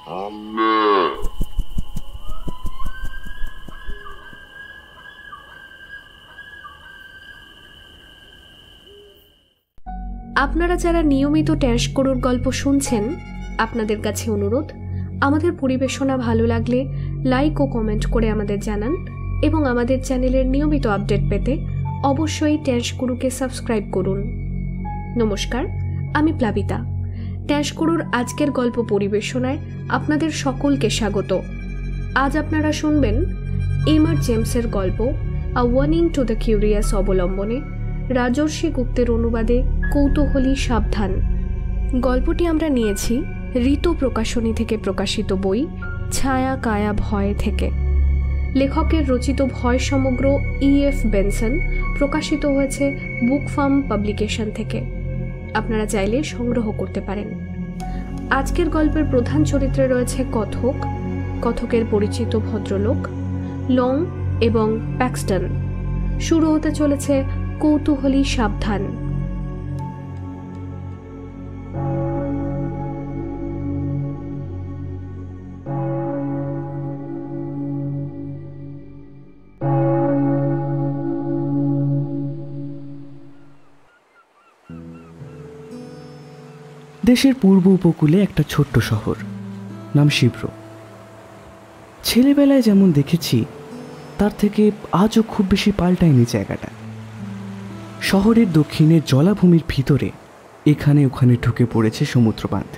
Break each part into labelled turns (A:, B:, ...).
A: আপনারা যারা নিয়মিত ট্যাঁশকড়ুর গল্প শুনছেন, আপনাদের কাছে অনুরোধ, আমাদের পরিবেশনা ভালো লাগলে লাইক ও কমেন্ট করে আমাদের জানান এবং আমাদের চ্যানেলের নিয়মিত আপডেট পেতে অবশ্যই ট্যাঁশকড়ুকে সাবস্ক্রাইব করুন। নমস্কার, আমি প্লাবিতা। ট্যাঁশকড়ুর আজকের গল্প পরিবেশনায় আপনাদের সকলকে স্বাগত। আজ আপনারা শুনবেন এমার জেমসের গল্প আ ওয়ার্নিং টু দ্য কিউরিয়াস অবলম্বনে রাজর্ষি গুপ্তের অনুবাদে কৌতূহলী সাবধান। গল্পটি আমরা নিয়েছি ঋতু প্রকাশনী থেকে প্রকাশিত বই ছায়া কায়া ভয় থেকে। লেখকের রচিত ভয় সমগ্র E.F. বেনসন প্রকাশিত হয়েছে বুক ফার্ম পাবলিকেশন থেকে। আপনারা চাইলে সংগ্রহ করতে পারেন। আজকের গল্পের প্রধান চরিত্রে রয়েছে কথক, কথকের পরিচিত ভদ্রলোক, লং এবং প্যাক্সটন। শুরু হতে চলেছে কৌতূহলী সাবধান।
B: দেশের পূর্ব উপকূলে একটা ছোট্ট শহর, নাম শিব্র। ছেলেবেলায় যেমন দেখেছি তার থেকে আজও খুব বেশি পাল্টায়নি জায়গাটা। শহরের দক্ষিণে জলাভূমির ভিতরে এখানে ওখানে ঢুকে পড়েছে সমুদ্র বাঁধ।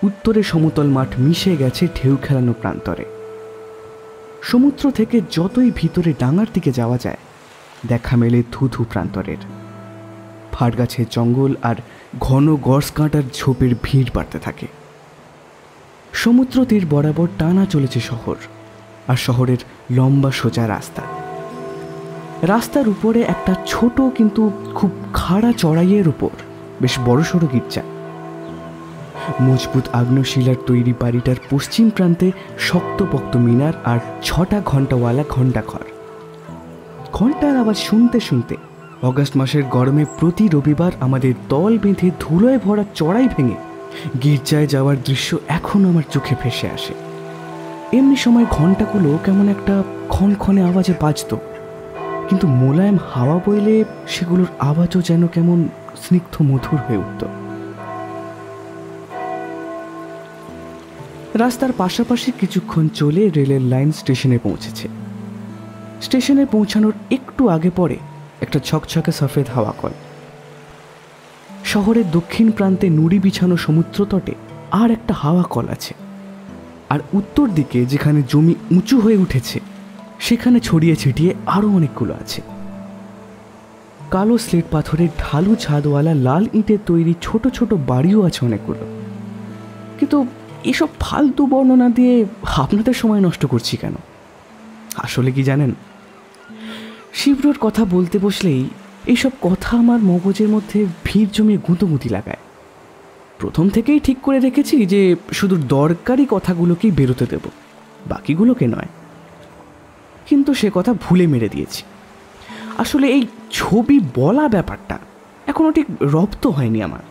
B: উত্তরে সমতল মাঠ মিশে গেছে ঢেউ খেলানো প্রান্তরে। সমুদ্র থেকে যতই ভিতরে ডাঙার দিকে যাওয়া যায় দেখা মেলে ধুধু প্রান্তরের। ফাট গাছের জঙ্গল আর ঘন গর্স কাঁটার ঝোপের ভিড় বাড়তে থাকে। সমুদ্র তীর বরাবর টানা চলেছে শহর, আর শহরের লম্বা সোজা রাস্তা। রাস্তার উপরে একটা ছোট কিন্তু খুব খাড়া চড়াইয়ের উপর বেশ বড়সড় গির্জা। মজবুত আগ্নেয়শিলার তৈরি বাড়িটার পশ্চিম প্রান্তে শক্তপোক্ত মিনার আর 6টা ঘণ্টাওয়ালা ঘণ্টাঘর। ঘণ্টার আওয়াজ শুনতে শুনতে অগাস্ট মাসের গরমে প্রতি রবিবার আমাদের দল বেঁধে ধুলোয় ভরা চড়াই ভেঙে গির্জায় যাওয়ার দৃশ্য এখনো আমার চোখে ভেসে আসে। এমনি সময় ঘণ্টাগুলো কেমন একটা ক্ষণক্ষণে আওয়াজে বাজত, কিন্তু মোলায়েম হাওয়া বইলে সেগুলোর আওয়াজও যেন কেমন স্নিগ্ধ মধুর হয়ে উঠত। রাস্তার পাশাপাশি কিছুক্ষণ চলে রেলের লাইন স্টেশনে পৌঁছেছে। স্টেশনে পৌঁছানোর একটু আগে পরে একটা ছকছকে সফেদ হাওয়া কল। শহরের দক্ষিণ প্রান্তে নুড়ি বিছানো সমুদ্র তটে আর একটা হাওয়া কল আছে, আর উত্তর দিকে যেখানে জমি উঁচু হয়ে উঠেছে সেখানে ছড়িয়ে ছিটিয়ে আরও অনেকগুলো আছে। কালো স্লেট পাথরের ঢালু ছাদওয়ালা লাল ইটের তৈরি ছোট ছোট বাড়িও আছে অনেকগুলো। কিন্তু এসব ফালতু বর্ণনা দিয়ে আপনাদের সময় নষ্ট করছি কেন? আসলে কি জানেন, শিব্রোর কথা বলতে বসলেই এইসব কথা আমার মগজের মধ্যে ভিড় জমিয়ে গুঁতোগুঁতি লাগায়। প্রথম থেকেই ঠিক করে রেখেছি যে শুধু দরকারি কথাগুলোকেই বেরোতে দেব, বাকিগুলোকে নয়। কিন্তু সে কথা ভুলে মেরে দিয়েছি। আসলে এই ছবি বলা ব্যাপারটা এখনো ঠিক রপ্ত হয়নি আমার।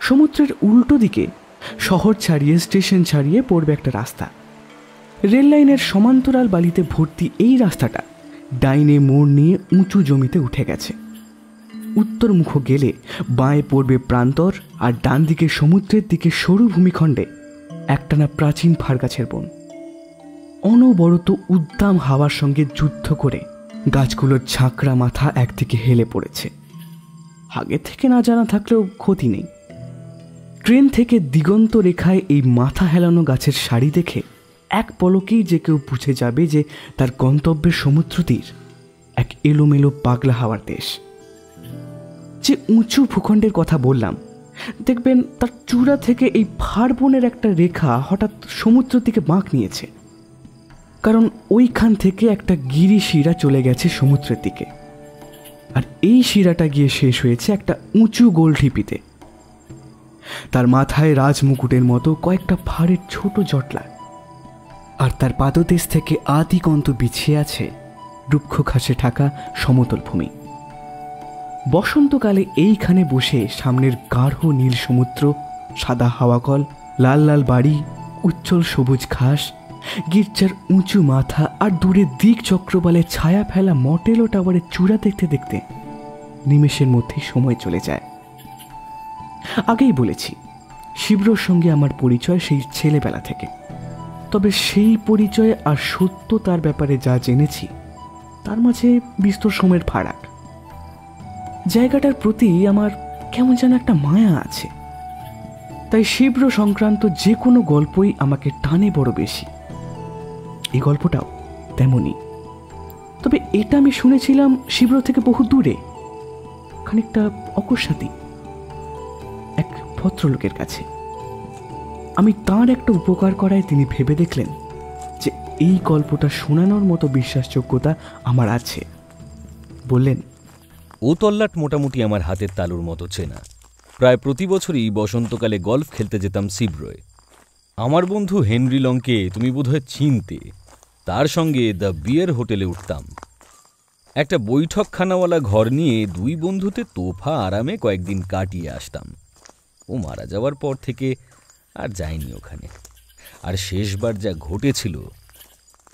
B: সমুদ্রের উল্টো দিকে শহর ছাড়িয়ে স্টেশন ছাড়িয়ে পড়বে একটা রাস্তা। রেল লাইনের সমান্তরাল বালিতে ভর্তি এই রাস্তাটা ডাইনে মোড় নিয়ে উঁচু জমিতে উঠে গেছে। উত্তর মুখ গেলে বাঁয়ে পড়বে প্রান্তর, আর ডান দিকে সমুদ্রের দিকে সরু ভূমিখণ্ডে একটানা প্রাচীন ফারগাছের বন। অনবরত উদ্দাম হাওয়ার সঙ্গে যুদ্ধ করে গাছগুলোর ঝাঁকড়া মাথা একদিকে হেলে পড়েছে। আগে থেকে না জানা থাকলেও ক্ষতি নেই। ট্রেন থেকে দিগন্ত রেখায় এই মাথা হেলানো গাছের সারি দেখে এক পলকেই যে কেউ বুঝে যাবে যে তার গন্তব্যের সমুদ্র তীর এক এলোমেলো পাগলা হাওয়ার দেশ। যে উঁচু ভূখণ্ডের কথা বললাম, দেখবেন তার চূড়া থেকে এই ফাড়বনের একটা রেখা হঠাৎ সমুদ্রের দিকে বাঁক নিয়েছে, কারণ ওইখান থেকে একটা গিরি শিরা চলে গেছে সমুদ্রের দিকে। আর এই শিরাটা গিয়ে শেষ হয়েছে একটা উঁচু গোল ঢিপিতে। তার মাথায় রাজমুকুটের মতো কয়েকটা ফাড়ের ছোট জটলা, আর তার পাদদেশ থেকে আদিকন্ত বিছিয়ে আছে রুক্ষ ঘাসে ঢাকা সমতল ভূমি। বসন্তকালে এইখানে বসে সামনের গাঢ় নীল সমুদ্র, সাদা হাওয়াকল লাল লাল বাড়ি, উজ্জ্বল সবুজ ঘাস, গির্জার উঁচু মাথা আর দূরে দিক চক্রবালে ছায়া ফেলা মটেলো টাওয়ারের চূড়া দেখতে দেখতে নিমেষের মধ্যেই সময় চলে যায়। আগেই বলেছি, শিবরোর সঙ্গে আমার পরিচয় সেই ছেলেবেলা থেকে। তবে সেই পরিচয় আর সত্য তার ব্যাপারে যা জেনেছি তার মাঝে বিস্তর সময়ের ফারাক। জায়গাটার প্রতি আমার কেমন যেন একটা মায়া আছে, তাই শিবরো সংক্রান্ত যে কোনো গল্পই আমাকে টানে বড় বেশি। এই গল্পটাও তেমনই। তবে এটা আমি শুনেছিলাম শিবরো থেকে বহু দূরে, খানিকটা অকস্মাতই, এক ভদ্রলোকের কাছে। আমি তাঁর একটা উপকার করায় তিনি ভেবে দেখলেন যে এই গল্পটা শোনানোর মতো বিশ্বাসযোগ্যতা আমার আছে। বললেন,
C: ও তল্লাট মোটামুটি আমার হাতের তালুর মতো চেনা। প্রায় প্রতি বছরই বসন্তকালে গল্ফ খেলতে যেতাম শিবরোয়। আমার বন্ধু হেনরি লংকে তুমি বোধহয় চিনতে। তার সঙ্গে দ্য বিয়ার হোটেলে উঠতাম। একটা বৈঠকখানাওয়ালা ঘর নিয়ে দুই বন্ধুতে তোফা আরামে কয়েকদিন কাটিয়ে আসতাম। ও মারা যাওয়ার পর থেকে আর যাইনি ওখানে। আর শেষবার যা ঘটেছিল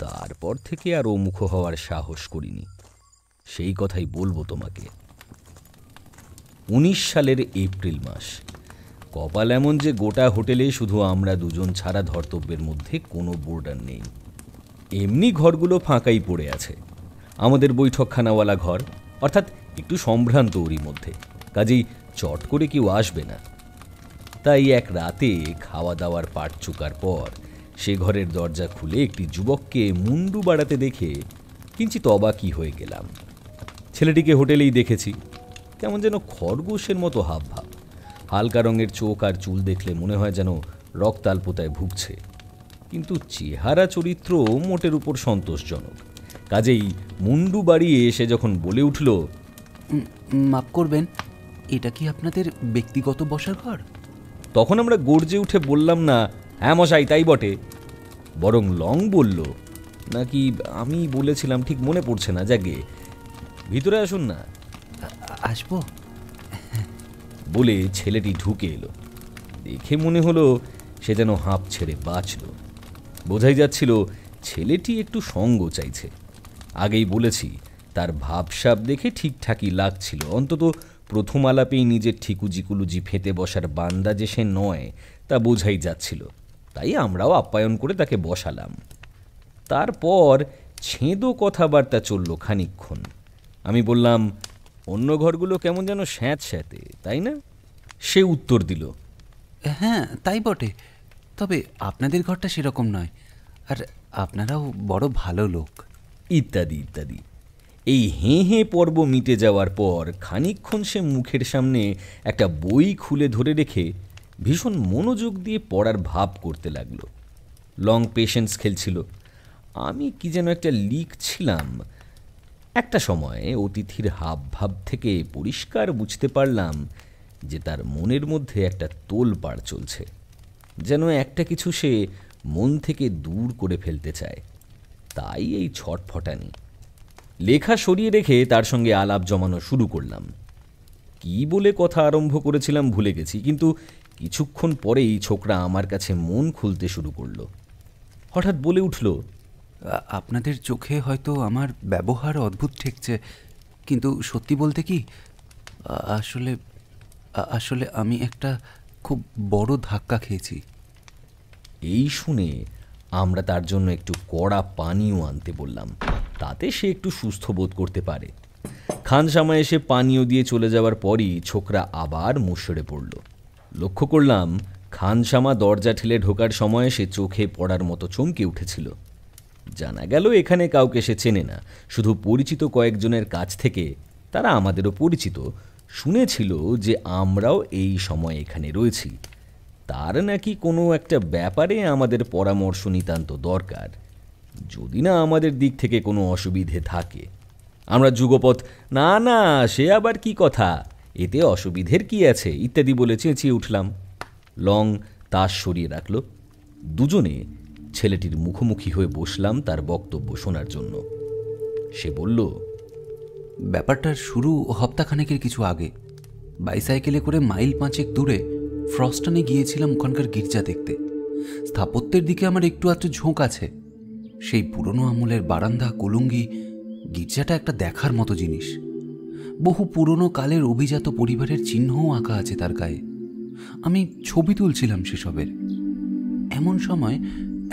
C: তারপর থেকে আর ও মুখ হওয়ার সাহস করিনি। সেই কথাই বলবো তোমাকে। 19 সালের এপ্রিল মাস। কপাল এমন যে গোটা হোটেলে শুধু আমরা দুজন ছাড়া ধর্তব্যের মধ্যে কোনো বোর্ডার নেই। এমনি ঘরগুলো ফাঁকাই পড়ে আছে। আমাদের বৈঠকখানাওয়ালা ঘর, অর্থাৎ একটু সম্ভ্রান্ত ওরই মধ্যে, কাজেই চট করে কেউ আসবে না। তাই এক রাতে খাওয়া দাওয়ার পাট চুকার পর সে ঘরের দরজা খুলে একটি যুবককে মুন্ডু বাড়াতে দেখে কিঞ্চিত অবাকই হয়ে গেলাম। ছেলেটিকে হোটেলেই দেখেছি। কেমন যেন খরগোশের মতো হাবভাব, হালকা রঙের চোখ আর চুল দেখলে মনে হয় যেন রক্তাল্পতায় ভুগছে, কিন্তু চেহারা চরিত্র মোটের উপর সন্তোষজনক। কাজেই মুন্ডু বাড়িয়ে এসে যখন বলে উঠল,
D: মাফ করবেন, এটা কি আপনাদের ব্যক্তিগত বসার ঘর?
C: তখন আমরা গর্জে উঠে বললাম না, হ্যাঁ মশাই তাই বটে। বরং লং বলল, নাকি আমি বলেছিলাম ঠিক মনে পড়ছে না, যাকে ভিতরে আসুন না।
D: আসবো
C: বলে ছেলেটি ঢুকে এলো। দেখে মনে হলো সে যেন হাঁপ ছেড়ে বাঁচল। বোঝাই যাচ্ছিল ছেলেটি একটু সঙ্গ চাইছে। আগেই বলেছি, তার ভাবসাব দেখে ঠিকঠাকই লাগছিল। অন্তত প্রথম আলাপেই নিজের ঠিকুজি ফেঁতে বসার বান্দা যে সে নয় তা বোঝাই যাচ্ছিল। তাই আমরাও আপ্যায়ন করে তাকে বসালাম। তারপর ছেঁদো কথাবার্তা চলল খানিকক্ষণ। আমি বললাম, অন্য ঘরগুলো কেমন যেন স্যাঁতস্যাঁতে, তাই না? সে উত্তর দিল,
D: হ্যাঁ তাই বটে, তবে আপনাদের ঘরটা সেরকম নয়, আর আপনারাও বড় ভালো লোক,
C: ইত্যাদি ইত্যাদি। এই হেঁ হেঁ পর্ব মিটে যাওয়ার পর খানিকক্ষণ সে মুখের সামনে একটা বই খুলে ধরে রেখে ভীষণ মনোযোগ দিয়ে পড়ার ভাব করতে লাগলো। লং পেশেন্স খেলছিল। আমি কি যেন একটা লিখছিলাম। একটা সময় অতিথির হাব ভাব থেকে পরিষ্কার বুঝতে পারলাম যে তার মনের মধ্যে একটা তোলপাড় চলছে, যেন একটা কিছু সে মন থেকে দূর করে ফেলতে চায়। তাই এই ছটফটানি। লেখা সরিয়ে রেখে তার সঙ্গে আলাপ জমানো শুরু করলাম। কি বলে কথা আরম্ভ করেছিলাম ভুলে গেছি, কিন্তু কিছুক্ষণ পরেই ছোকরা আমার কাছে মন খুলতে শুরু করলো। হঠাৎ বলে উঠল,
D: আপনাদের চোখে হয়তো আমার ব্যবহার অদ্ভুত ঠেকছে, কিন্তু সত্যি বলতে কি, আসলে আসলে আমি একটা খুব বড় ধাক্কা খেয়েছি।
C: এই শুনে আমরা তার জন্য একটু কড়া পানীয় আনতে বললাম, তাতে সে একটু সুস্থ বোধ করতে পারে। খানসামা এসে পানীয় দিয়ে চলে যাওয়ার পরই ছোকরা আবার মুষড়ে পড়ল। লক্ষ্য করলাম খানসামা দরজা ঠেলে ঢোকার সময় সে চোখে পড়ার মতো চমকে উঠেছিল। জানা গেল এখানে কাউকে সে চেনে না, শুধু পরিচিত কয়েকজনের কাছ থেকে, তারা আমাদেরও পরিচিত, শুনেছিল যে আমরাও এই সময় এখানে রয়েছি। তার নাকি কোনো একটা ব্যাপারে আমাদের পরামর্শ নিতান্ত দরকার, যদি না আমাদের দিক থেকে কোনো অসুবিধে থাকে। আমরা যুগপৎ, না না সে আবার কি কথা, এতে অসুবিধের কি আছে ইত্যাদি বলে চেঁচিয়ে উঠলাম। লং তাস সরিয়ে রাখল। দুজনে ছেলেটির মুখোমুখি হয়ে বসলাম তার বক্তব্য শোনার জন্য। সে বলল,
D: ব্যাপারটার শুরু হপ্তাখানেকের কিছু আগে। বাইসাইকেলে করে মাইল 5 দূরে ফ্রস্টনে গিয়েছিলাম ওখানকার গির্জা দেখতে। স্থাপত্যের দিকে আমার একটু আধটু ঝোঁক আছে। সেই পুরনো আমলের বারান্দা, কুলুঙ্গি, গির্জাটা একটা দেখার মতো জিনিস। বহু পুরনো কালের অভিজাত পরিবারের চিহ্নও আঁকা আছে তার গায়ে। আমি ছবি তুলছিলাম সেসবের। এমন সময়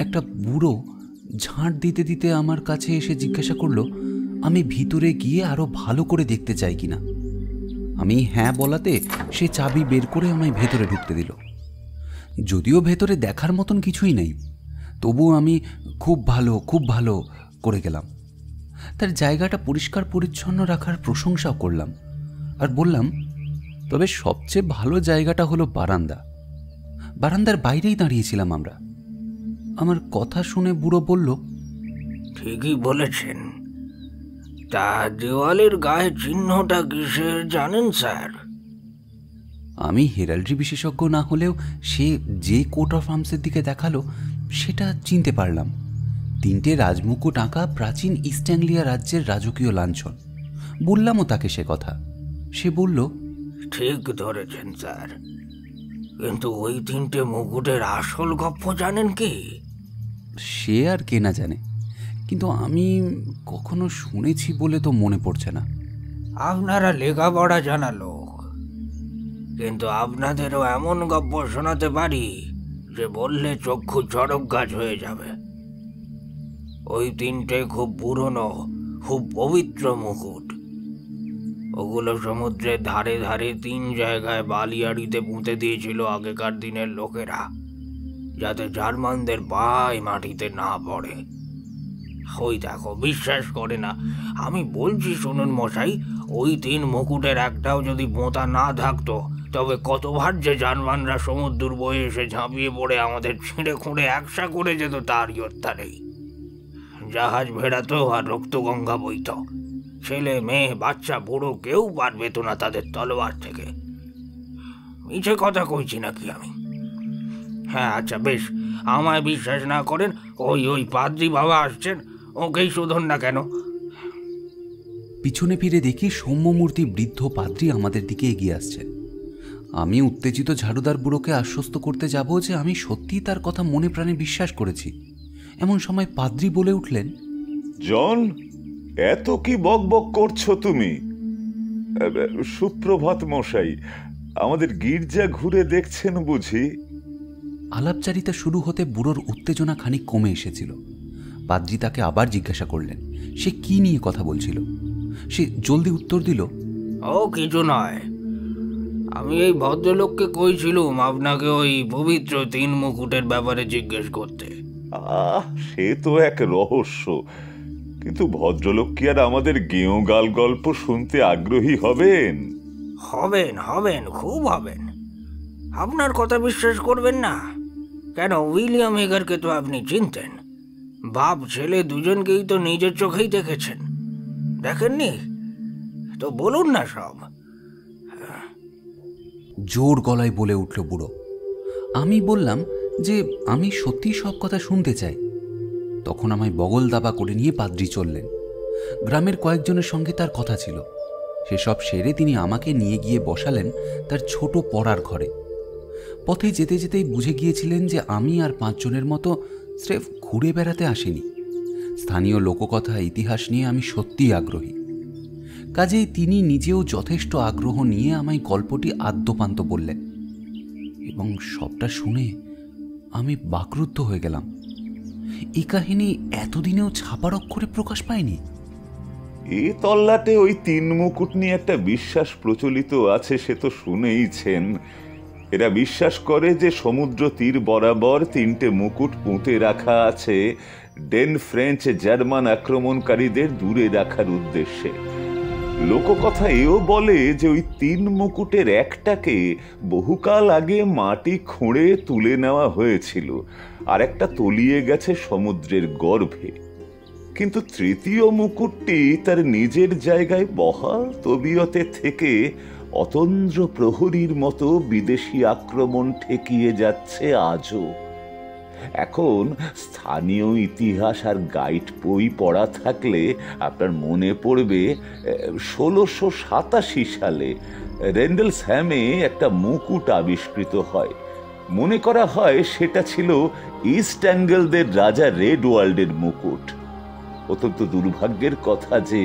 D: একটা বুড়ো ঝাঁট দিতে দিতে আমার কাছে এসে জিজ্ঞাসা করলো আমি ভিতরে গিয়ে আরো ভালো করে দেখতে চাই কিনা। আমি হ্যাঁ বলাতে সে চাবি বের করে আমায় ভেতরে ঢুকতে দিল। যদিও ভেতরে দেখার মতন কিছুই নেই, তবু আমি খুব ভালো করে গেলাম। তার জায়গাটা পরিষ্কার পরিচ্ছন্ন রাখার প্রশংসাও করলাম আর বললাম, তবে সবচেয়ে ভালো জায়গাটা হলো বারান্দা। বারান্দার বাইরেই দাঁড়িয়েছিলাম আমরা। আমার কথা শুনে বুড়ো বলল,
E: ঠিকই বলেছেন। তা দেওয়ালের গায়ে চিহ্নটা কিসের জানেন স্যার?
D: আমি হেরাল্ড্রি বিশেষজ্ঞ না হলেও সে যে কোট অফ আর্মসের দিকে দেখালো সেটা চিনতে পারলাম। 3টে রাজমুকুট আঁকা প্রাচীন ইস্ট অ্যাংলিয়া রাজ্যের রাজকীয় লাঞ্ছন। বললামও তাকে সে কথা। সে বলল,
E: ঠিক ধরেছেন স্যার, কিন্তু ওই 3টে মুকুটের আসল গপ্প জানেন কি?
D: সে আর কে না জানে, কিন্তু আমি কখনো শুনেছি বলে তো মনে পড়ছে না।
E: আপনারা লেখাপড়া জানা লোক, কিন্তু আপনাদেরও এমন গপ্প শোনাতে পারি যে বললে চক্ষু চড়ক গাছ হয়ে যাবে। ওই 3টে খুব পুরনো, খুব পবিত্র মুকুট। ওগুলো সমুদ্রের ধারে ধারে 3 জায়গায় বালিয়াড়িতে পুঁতে দিয়েছিল আগেকার দিনের লোকেরা, যাতে জার্মানদের পায়ে মাটিতে না পড়ে। ওই দেখো, বিশ্বাস করে না, আমি বলছি শুনুন মশাই, ওই 3 মুকুটের একটাও যদি পোঁতা না থাকতো, তবে কতবার যে জার্মানরা সমুদ্র বয়ে এসে ঝাঁপিয়ে পড়ে আমাদের ছিঁড়ে খুঁড়ে একসা করে যেত তারই অত্যা নেই। জাহাজ ভেড়াতো আর রক্তগঙ্গা বইত। ছেলে মেয়ে বাচ্চা বুড়ো কেউ পার পেত না তাদের তলোয়ার থেকে। মিছে কথা কইছি নাকি আমি? হ্যাঁ, আচ্ছা বেশ, আমায় বিশ্বাস না করেন, ওই পাদ্রী বাবা আসছেন, ওকেই শোধন না কেন।
D: পিছনে ফিরে দেখি সৌম্যমূর্তি বৃদ্ধ পাদ্রী আমাদের দিকে এগিয়ে আসছেন। আমি উত্তেজিত ঝাড়ুদার বুড়োকে আশ্বস্ত করতে যাব যে আমি সত্যিই তার কথা মনে প্রাণে বিশ্বাস করেছি। এমন সময় পাদ্রী বলে উঠলেন,
F: জন, এত কি বকবক করছো তুমি? সুপ্রভাত মশাই, আমাদের গির্জা ঘুরে দেখছেন বুঝি?
D: আলাপচারিতা শুরু হতে বুড়োর উত্তেজনা খানিক কমে এসেছিল। পাদ্রী তাকে আবার জিজ্ঞাসা করলেন সে কি নিয়ে কথা বলছিল। সে জলদি উত্তর দিল,
E: ও কিছু নয়, আমি এই ভদ্রলোককে কইছিলুম আপনাকে ওই পবিত্র 3 মুকুটের ব্যাপারে জিজ্ঞেস করতে।
F: সে তো এক রহস্য, কিন্তু ভদ্রলোক কি আর আমাদের গেঁয়ো গাল গল্প শুনতে আগ্রহী হবেন?
E: হবেন, খুব হবেন। আপনার কথা বিশ্বাস করবেন না কেন? উইলিয়াম হেগারকে তো আপনি চিনতেন। বাপ ছেলে দুজনকেই তো নিজের চোখেই দেখেছেন, দেখেননি তো? বলুন না সব।
D: জোর গলায় বলে উঠল বুড়ো। আমি বললাম যে আমি সত্যি সব কথা শুনতে চাই। তখন আমায় বগল দাবা করে নিয়ে পাদ্রী চললেন। গ্রামের কয়েকজনের সঙ্গে তার কথা ছিল। সেসব সেরে তিনি আমাকে নিয়ে গিয়ে বসালেন তার ছোট পড়ার ঘরে। পথে যেতে যেতেই বুঝে গিয়েছিলেন যে আমি আর 5 জনের মতো স্রেফ ঘুরে বেড়াতে আসিনি। স্থানীয় লোককথা, ইতিহাস নিয়ে আমি সত্যিই আগ্রহী। কাজেই তিনি নিজেও যথেষ্ট আগ্রহ নিয়ে আমায় গল্পটি আদ্যোপান্ত বললেন, এবং সবটা শুনে আমি বাকরুদ্ধ হয়ে গেলাম। এই কাহিনী এতদিনেও ছাপার অক্ষরে প্রকাশ পায়নি।
F: এ তল্লাটে ওই 3 মুকুট নিয়ে একটা বিশ্বাস প্রচলিত আছে, সে তো শুনেইছেন। এরা বিশ্বাস করে যে সমুদ্র তীর বরাবর 3টে মুকুট পুঁতে রাখা আছে ডেন ফ্রেঞ্চ জার্মান আক্রমণকারীদের দূরে রাখার উদ্দেশ্যে। লোককথা এও বলে যে ওই 3 মুকুটের একটাকে বহুকাল আগে মাটি খুঁড়ে তুলে নেওয়া হয়েছিল, আর একটা তলিয়ে গেছে সমুদ্রের গর্ভে। কিন্তু 3য় মুকুটটি তার নিজের জায়গায় বহাল তবিয়তে থেকে অতন্দ্র প্রহরীর মতো বিদেশি আক্রমণ ঠেকিয়ে যাচ্ছে আজও। এখন স্থানীয় ইতিহাস আর গাইড বই পড়া থাকলে আপনার মনে পড়বে 1687 সালে রেন্ডেলসহ্যামে একটা মুকুট আবিষ্কৃত হয়। মনে করা হয় সেটা ছিল ইস্ট অ্যাঙ্গেলদের রাজা রেডওয়ার্ল্ডের মুকুট। অত্যন্ত দুর্ভাগ্যের কথা যে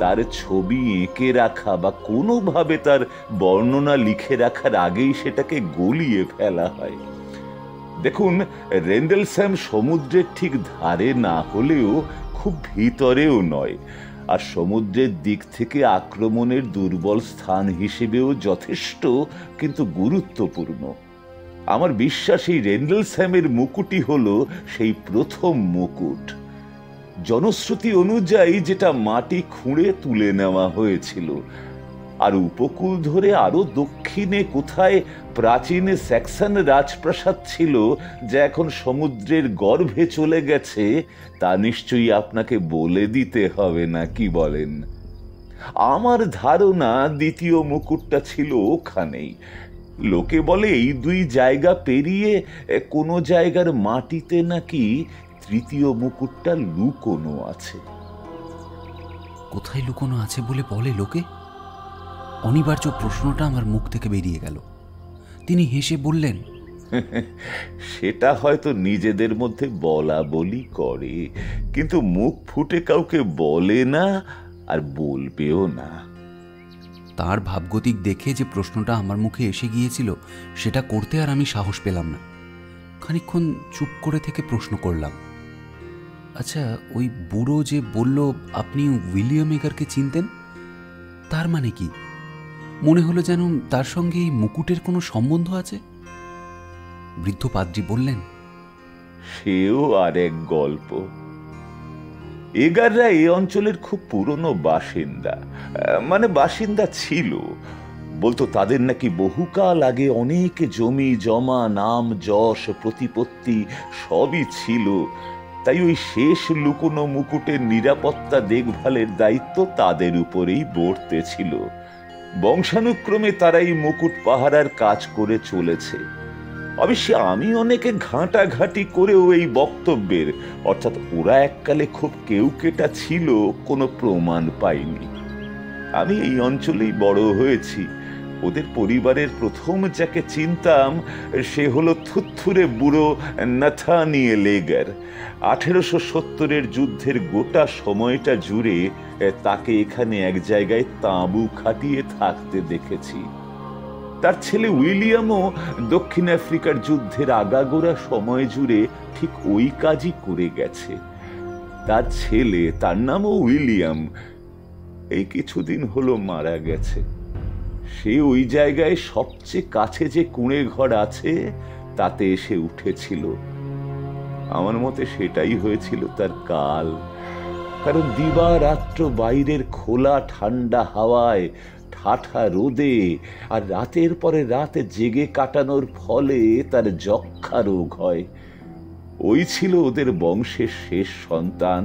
F: তার ছবি এঁকে রাখা বা কোনোভাবে তার বর্ণনা লিখে রাখার আগেই সেটাকে গলিয়ে ফেলা হয়। দেখুন, রেন্ডেলসহ্যাম সমুদ্রের ঠিক ধারে না হলেও খুব ভিতরেও নয়, আর সমুদ্রের দিক থেকে আক্রমণের দুর্বল স্থান হিসেবেও যথেষ্ট কিন্তু গুরুত্বপূর্ণ। আমার বিশ্বাস এই রেন্ডেলসহ্যামের মুকুটই হলো সেই প্রথম মুকুট। জনশ্রুতি অনুযায়ী যেটা মাটি খুঁড়ে তুলে নেওয়া হয়েছিল, আর উপকূল ধরে আরো দক্ষিণে কোথায় প্রাচীন স্যাক্সন রাজপ্রাসাদ ছিল যা এখন সমুদ্রের গর্ভে চলে গেছে, তা নিশ্চয়ই আপনাকে বলে দিতে হবে না, কি বলেন? আমার ধারণা দ্বিতীয় মুকুটটা ছিল ওখানেই। লোকে বলে এই দুই জায়গা পেরিয়ে কোনো জায়গার মাটিতে নাকি তৃতীয় মুকুটটা লুকোনো আছে।
D: কোথায় লুকোনো আছে বলে বলে লোকে? অনিবার্য প্রশ্নটা আমার মুখ থেকে বেরিয়ে গেল। তিনি হেসে বললেন,
F: সেটা হয়তো নিজেদের মধ্যে বলা বলি করে, কিন্তু মুখ ফুটে কাউকে বলে না, আর বলবেও না।
D: তার ভাবগতিক দেখে যে প্রশ্নটা আমার মুখে এসে গিয়েছিল সেটা করতে আর আমি সাহস পেলাম না। খানিকক্ষণ চুপ করে থেকে প্রশ্ন করলাম, আচ্ছা, ওই বুড়ো যে বলল আপনি উইলিয়াম এগারকে চিনতেন, তার মানে কি? মনে হলো যেন তার সঙ্গে এই মুকুটের কোনো সম্বন্ধ আছে। বৃদ্ধ পাদ্রী বললেন,
F: সেও আর এক গল্প। এগাররা এই অঞ্চলের খুব পুরনো বাসিন্দা, মানে বাসিন্দা ছিল। বলতো তাদের নাকি বহুকাল আগে অনেক জমি জমা, নাম যশ, প্রতিপত্তি সবই ছিল। তাই ওই শেষ লুকোনো মুকুটের নিরাপত্তা দেখভালের দায়িত্ব তাদের উপরেই বর্তেছিল। বংশানুক্রমে তারা এই মুকুট পাহারার কাজ করে চলেছে। অবশ্য আমি অনেকে ঘাঁটাঘাঁটি করেও এই বক্তব্যের, অর্থাৎ ওরা এককালে খুব কেউকেটা ছিল, কোনো প্রমাণ পাইনি। আমি এই অঞ্চলেই বড় হয়েছি। ওদের পরিবারের প্রথম যাকে চিনতাম সে হলো থুত্থুরে বুড়ো নাথানিয়েল এগার। 1870-এর যুদ্ধের গোটা সময়টা জুড়ে তাকে এখানে এক জায়গায় তাঁবু খাটিয়ে থাকতে দেখেছি। তার ছেলে উইলিয়ামও দক্ষিণ আফ্রিকার যুদ্ধের আগাগোড়া সময় জুড়ে ঠিক ওই কাজই করে গেছে। তার ছেলে, তার নামও উইলিয়াম, এই কিছুদিন হলো মারা গেছে। সে ওই জায়গায় সবচেয়ে কাছে যে কুঁড়ে ঘর আছে তাতে এসে উঠেছিল। আমার মতে সেটাই হয়েছিল তার কাল। কারণ দিবারাত্র বাইরের খোলা ঠান্ডা হাওয়ায়, ঠাঠা রোদে আর রাতের পরে রাত জেগে কাটানোর ফলে তার যক্ষা রোগ হয়। ওই ছিল ওদের বংশের শেষ সন্তান।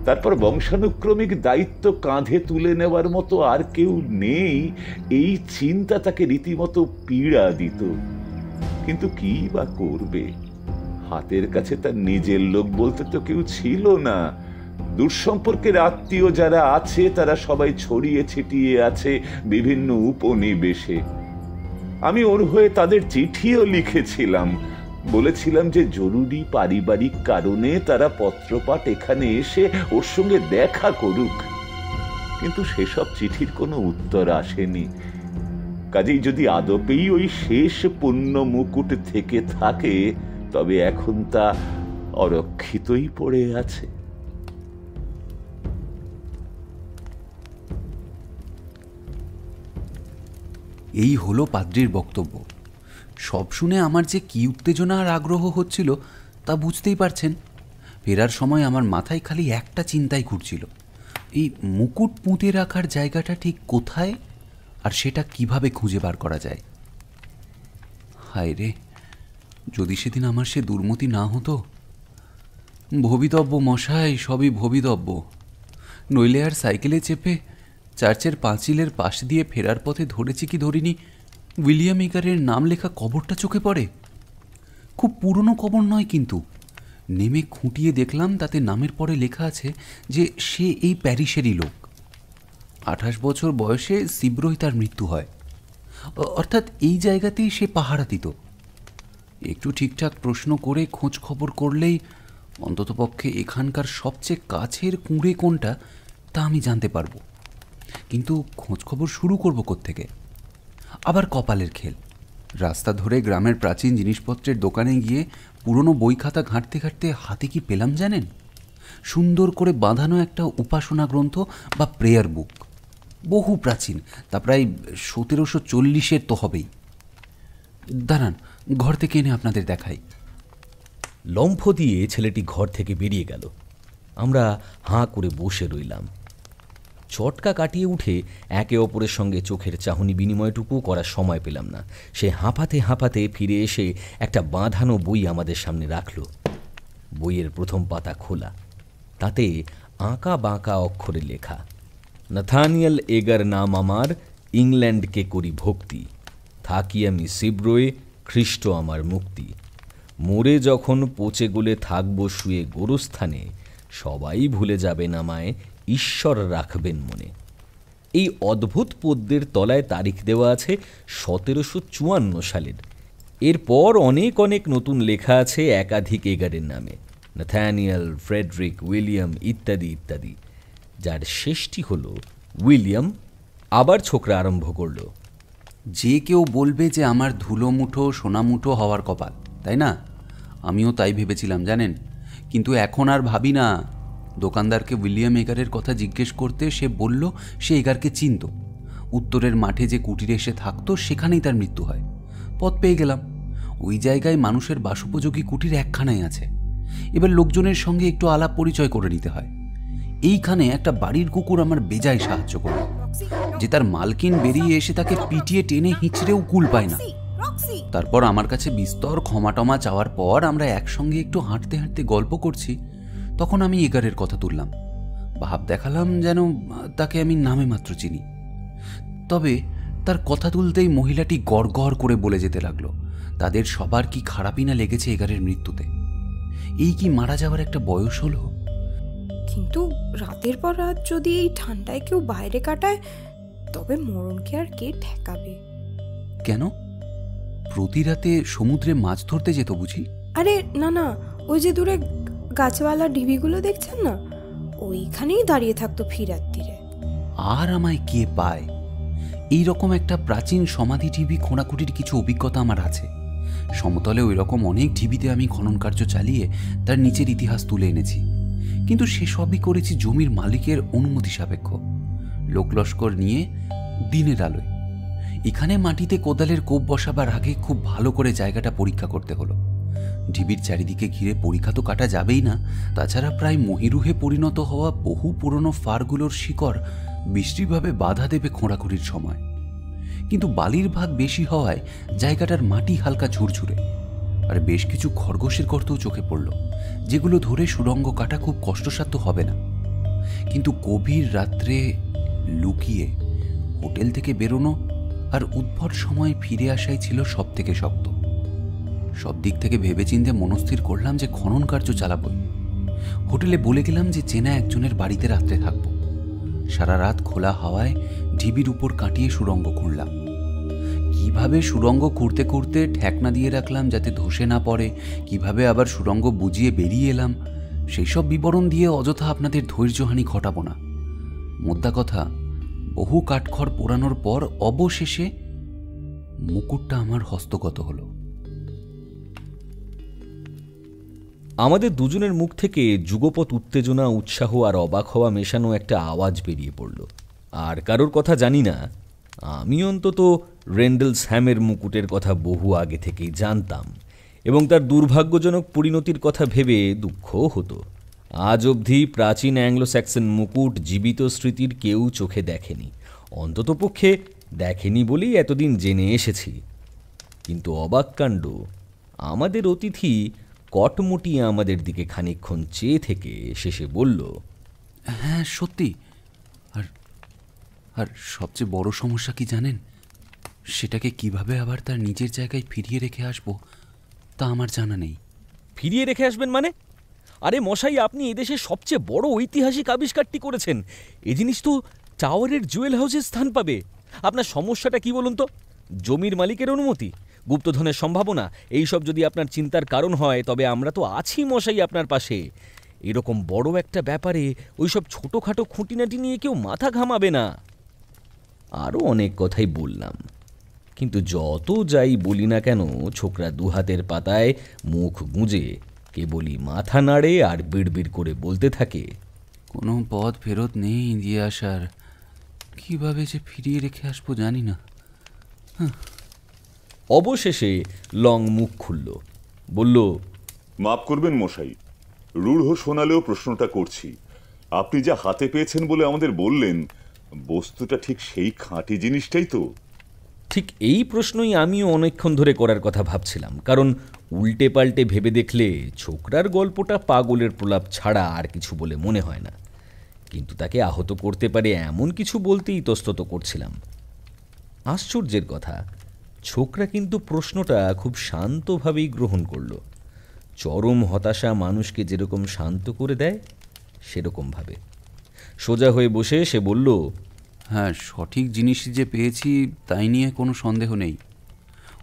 F: তারপর বংশানুক্রমিক দায়িত্ব কাঁধে তুলে নেওয়ার মতো আর কেউ নেই, এই চিন্তা তাকে রীতিমতো পীড়া দিত। কিন্তু কি বা করবে? হাতের কাছে তার নিজের লোক বলতে তো কেউ ছিল না। দূরসম্পর্কের আত্মীয় যারা আছে তারা সবাই ছড়িয়ে ছিটিয়ে আছে বিভিন্ন উপনিবেশে। আমি ওর হয়ে তাদের চিঠিও লিখেছিলাম, বলেছিলাম যে জরুরি পারিবারিক কারণে তারা পত্রপাঠ এখানে এসে ওর সঙ্গে দেখা করুক। কিন্তু সেসব চিঠির কোনো উত্তর আসেনি। কাজেই যদি আদপেই ওই শেষ পুণ্য মুকুট থেকে থাকে, তবে এখন তা অরক্ষিতই পড়ে আছে।
D: এই হলো পাদ্রীর বক্তব্য। সব শুনে আমার যে কি উত্তেজনা আর আগ্রহ হচ্ছিল তা বুঝতেই পারছেন। ফেরার সময় আমার মাথায় খালি একটা চিন্তাই ঘুরছিল, এই মুকুট পুঁতে রাখার জায়গাটা ঠিক কোথায় আর সেটা কিভাবে খুঁজে বার করা যায়। হায় রে, যদি সেদিন আমার সে দুর্মতি না হতো। ভবিতব্য মশাই, সবই ভবিতব্য। নইলে আর সাইকেলে চেপে চার্চের পাঁচিলের পাশ দিয়ে ফেরার পথে ধরেছি কি ধরিনি উইলিয়াম এগারের নাম লেখা কবরটা চোখে পড়ে। খুব পুরনো কবর নয়, কিন্তু নেমে খুঁটিয়ে দেখলাম তাতে নামের পরে লেখা আছে যে সে এই প্যারিসেরই লোক। 28 বছর বয়সে শীঘ্রই তার মৃত্যু হয়। অর্থাৎ এই জায়গাতেই সে পাহারা দিত। একটু ঠিকঠাক প্রশ্ন করে খোঁজ খবর করলেই অন্ততপক্ষে এখানকার সবচেয়ে কাছের কুঁড়ে কোনটা তা আমি জানতে পারবো। কিন্তু খোঁজ খবর শুরু করবো কোত্থেকে? আবার কপালের খেল, রাস্তা ধরে গ্রামের প্রাচীন জিনিসপত্রের দোকানে গিয়ে পুরনো বই খাতা ঘাঁটতে ঘাঁটতে হাতে কি পেলাম জানেন? সুন্দর করে বাঁধানো একটা উপাসনা গ্রন্থ বা প্রেয়ার বুক, বহু প্রাচীন, তা প্রায় 1740-এর তো হবেই। দাঁড়ান, ঘর থেকে এনে আপনাদের দেখাই।
C: লম্ফ দিয়ে ছেলেটি ঘর থেকে বেরিয়ে গেল। আমরা হাঁ করে বসে রইলাম। চটকা কাটিয়ে উঠে একে অপরের সঙ্গে চোখের চাহনি বিনিময়টুকু করার সময় পেলাম না। সে হাঁপাতে হাঁপাতে ফিরে এসে একটা বাঁধানো বই আমাদের সামনে রাখল। বইয়ের প্রথম পাতা খোলা, তাতে আঁকা বাঁকা অক্ষরে লেখা, নাথানিয়েল এগার নাম আমার, ইংল্যান্ডকে করি ভক্তি, থাকি আমি সিব্রোয়ে, খ্রিস্ট আমার মুক্তি, মোরে যখন পচে গলে থাকবো শুয়ে গোরস্থানে, সবাই ভুলে যাবেন আমায়, ঈশ্বর রাখবেন মনে। এই অদ্ভুত পদ্যের তলায় তারিখ দেওয়া আছে 1754 সালের। এরপর অনেক অনেক নতুন লেখা আছে একাধিক এগারের নামে, নাথানিয়েল, ফ্রেডরিক, উইলিয়াম ইত্যাদি ইত্যাদি। যার শেষটি হলো উইলিয়াম। আবার ছোকরা আরম্ভ করল,
D: যে কেউ বলবে যে আমার ধুলো মুঠো সোনা মুঠো হওয়ার কপাল, তাই না? আমিও তাই ভেবেছিলাম জানেন, কিন্তু এখন আর ভাবি না। দোকানদারকে উইলিয়াম এগারের কথা জিজ্ঞেস করতে সে বলল সে এগারকে চিনত। উত্তরের মাঠে যে কুটিরে এসে থাকতো সেখানেই তার মৃত্যু হয়। পথ পেয়ে গেলাম। ওই জায়গায় মানুষের বাসোপযোগী কুটির একখানাই আছে। এবার লোকজনের সঙ্গে একটু আলাপ পরিচয় করে নিতে হয়। এইখানে একটা বাড়ির কুকুর আমার বেজায় সাহায্য করল, যে তার মালকিন বেরিয়ে এসে তাকে পিটিয়ে টেনে হিঁচড়েও কুল পায় না। তারপর আমার কাছে বিস্তর ক্ষমা টমা চাওয়ার পর আমরা একসঙ্গে একটু হাঁটতে হাঁটতে গল্প করছি। তখন আমি এগারের কথা তুললাম, ভাব দেখালাম যেন তাকে আমি নামে মাত্র চিনি। তবে তার কথা তুলতেই মহিলাটি গড় গড় করে বলে যেতে লাগলো তাদের সবার কি খারাপই না লেগেছে এগারের মৃত্যুতে। এই কি মারা যাওয়ার একটা বয়স হলো?
G: কিন্তু রাতের পর রাত যদি এই ঠান্ডায় কেউ বাইরে কাটায়, তবে মরণকে আর কে ঠেকাবে?
D: কেন, প্রতি রাতে সমুদ্রে মাছ ধরতে যেত বুঝি?
G: আরে না না, ওই যে দূরে গাছওয়ালা ঢিবিগুলো দেখছেন না, ওইখানেই দাঁড়িয়ে থাকতো ফিরার তীরে।
D: আর আমায় কে পায়? এই রকম একটা প্রাচীন সমাধি ঢিবি খোঁড়াখুঁটির কিছু অভিজ্ঞতা আমার আছে। সমতলে ওই রকম অনেক ঢিবিতে আমি খনন কার্য চালিয়ে তার নিচের ইতিহাস তুলে এনেছি, কিন্তু সেসবই করেছি জমির মালিকের অনুমতি সাপেক্ষ, লোকলস্কর নিয়ে দিনের আলোয়। এখানে মাটিতে কোদালের কোপ বসাবার আগে খুব ভালো করে জায়গাটা পরীক্ষা করতে হলো। ঢিবির চারিদিকে ঘিরে পরীক্ষা তো কাটা যাবেই না, তাছাড়া প্রায় মহিরুহে পরিণত হওয়া বহু পুরনো ফারগুলোর শিকড় বিশ্রীভাবে বাধা দেবে খোঁড়াখুঁড়ির সময়। কিন্তু বালির ভাগ বেশি হওয়ায় জায়গাটার মাটি হালকা ঝুরঝুরে, আর বেশ কিছু খরগোশের গর্তও চোখে পড়ল, যেগুলো ধরে সুড়ঙ্গ কাটা খুব কষ্টসাধ্য হবে না। কিন্তু গভীর রাত্রে লুকিয়ে হোটেল থেকে বেরোনো আর উদ্ভট সময় ফিরে আসাই ছিল সব থেকে শক্ত। সব দিক থেকে ভেবেচিন্তে মনস্থির করলাম যে খনন কার্য চালাবই। হোটেলে বলে গেলাম যে চেনা একজনের বাড়িতে রাত্রে থাকব। সারা রাত খোলা হাওয়ায় ঢিবির উপর কাটিয়ে সুড়ঙ্গ খুঁড়লাম। কিভাবে সুড়ঙ্গ খুঁড়তে খুঁড়তে ঠেকনা দিয়ে রাখলাম যাতে ধসে না পড়ে, কিভাবে আবার সুড়ঙ্গ বুঝিয়ে বেরিয়ে এলাম, সেই সব বিবরণ দিয়ে অযথা আপনাদের ধৈর্যহানি ঘটাবো না। মোদ্দা কথা, বহু কাঠখড় পোড়ানোর পর অবশেষে মুকুটটা আমার হস্তগত হলো।
C: আমাদের দুজনের মুখ থেকে যুগপৎ উত্তেজনা, উৎসাহ আর অবাক হওয়া মেশানো একটা আওয়াজ বেরিয়ে পড়ল। আর কারোর কথা জানি না, আমি অন্তত রেন্ডেলসহ্যামের মুকুটের কথা বহু আগে থেকেই জানতাম এবং তার দুর্ভাগ্যজনক পরিণতির কথা ভেবে দুঃখও হতো। আজ অবধি প্রাচীন অ্যাংলো স্যাক্সন মুকুট জীবিত স্মৃতির কেউ চোখে দেখেনি, অন্ততপক্ষে দেখেনি বলেই এতদিন জেনে এসেছি। কিন্তু অবাক কাণ্ড, আমাদের অতিথি কটমটিয়ে আমাদের দিকে খানিকক্ষণ চেয়ে থেকে শেষে বলল,
D: হ্যাঁ সত্যি। আর সবচেয়ে বড় সমস্যা কি জানেন? সেটাকে কিভাবে আবার তার নিজের জায়গায় ফিরিয়ে রেখে আসবো তা আমার জানা নেই।
C: ফিরিয়ে রেখে আসবেন মানে? আরে মশাই, আপনি এদেশের সবচেয়ে বড় ঐতিহাসিক আবিষ্কারটি করেছেন। এ জিনিস তো টাওয়ারের জুয়েল হাউসে স্থান পাবে? আপনার সমস্যাটা কি বলুন তো? জমির মালিকের অনুমতি, গুপ্তধনের সম্ভাবনা, এইসব যদি আপনার চিন্তার কারণ হয় তবে আমরা তো আছি মশাই আপনার পাশে। এরকম বড় একটা ব্যাপারে ওইসব ছোটোখাটো খুঁটিনাটি নিয়ে কেউ মাথা ঘামাবে না। আরও অনেক কথাই বললাম, কিন্তু যত যাই বলি না কেন ছোকরা দুহাতের পাতায় মুখ গুঁজে কেবলই মাথা নাড়ে আর বিড়বিড় করে বলতে থাকে,
D: কোনো পথ ফেরত নেই দিয়ে আসার। কীভাবে যে ফিরিয়ে রেখে আসবো জানি না।
C: অবশেষে লং মুখ খুলল, বলল,
F: মাফ করবেন মশাই, রূঢ় শোনালেও প্রশ্নটা করছি। আপনি যা হাতে পেয়েছেন বলে আমাদের বললেন, বস্তুটা ঠিক সেই খাঁটি জিনিসটাই তো?
C: ঠিক এই প্রশ্নই আমিও অনেকক্ষণ ধরে করার কথা ভাবছিলাম, কারণ উল্টে পাল্টে ভেবে দেখলে ছোকরার গল্পটা পাগলের প্রলাপ ছাড়া আর কিছু বলে মনে হয় না। কিন্তু তাকে আহত করতে পারে এমন কিছু বলতেই ইতস্তত করছিলাম। আশ্চর্যের কথা, ছোকরা কিন্তু প্রশ্নটা খুব শান্তভাবেই গ্রহণ করল। চরম হতাশা মানুষকে যেরকম শান্ত করে দেয় সেরকমভাবে সোজা হয়ে বসে সে বলল,
D: হ্যাঁ, সঠিক জিনিসই যে পেয়েছি তাই নিয়ে কোনো সন্দেহ নেই।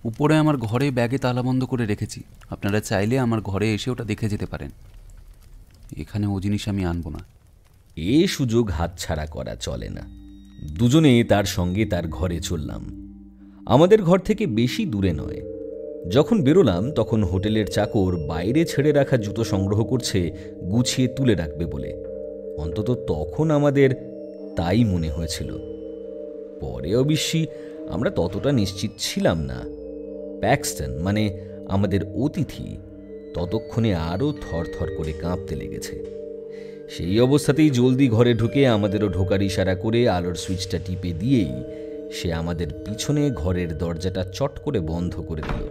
D: উপরে আমার ঘরে ব্যাগে তালাবন্ধ করে রেখেছি, আপনারা চাইলে আমার ঘরে এসে ওটা দেখে যেতে পারেন। এখানে ও জিনিস আমি আনবো না।
C: এ সুযোগ হাতছাড়া করা চলে না। দুজনে তার সঙ্গে তার ঘরে চললাম। আমাদের ঘর থেকে বেশি দূরে নয়। যখন বেরোলাম তখন হোটেলের চাকর বাইরে ছেড়ে রাখা জুতো সংগ্রহ করছে গুছিয়ে তুলে রাখবে বলে। অন্তত তখন আমাদের তাই মনে হয়েছিল। পরে অবশ্যই আমরা ততটা নিশ্চিত ছিলাম না। প্যাক্সটন মানে আমাদের অতিথি ততক্ষণে আরও থরথর করে কাঁপতে লেগেছে। সেই অবস্থাতেই জলদি ঘরে ঢুকে আমাদেরও ঢোকার ইশারা করে আলোর সুইচটা টিপে দিয়েই সে আমাদের পিছনে ঘরের দরজাটা চট করে বন্ধ করে দিল।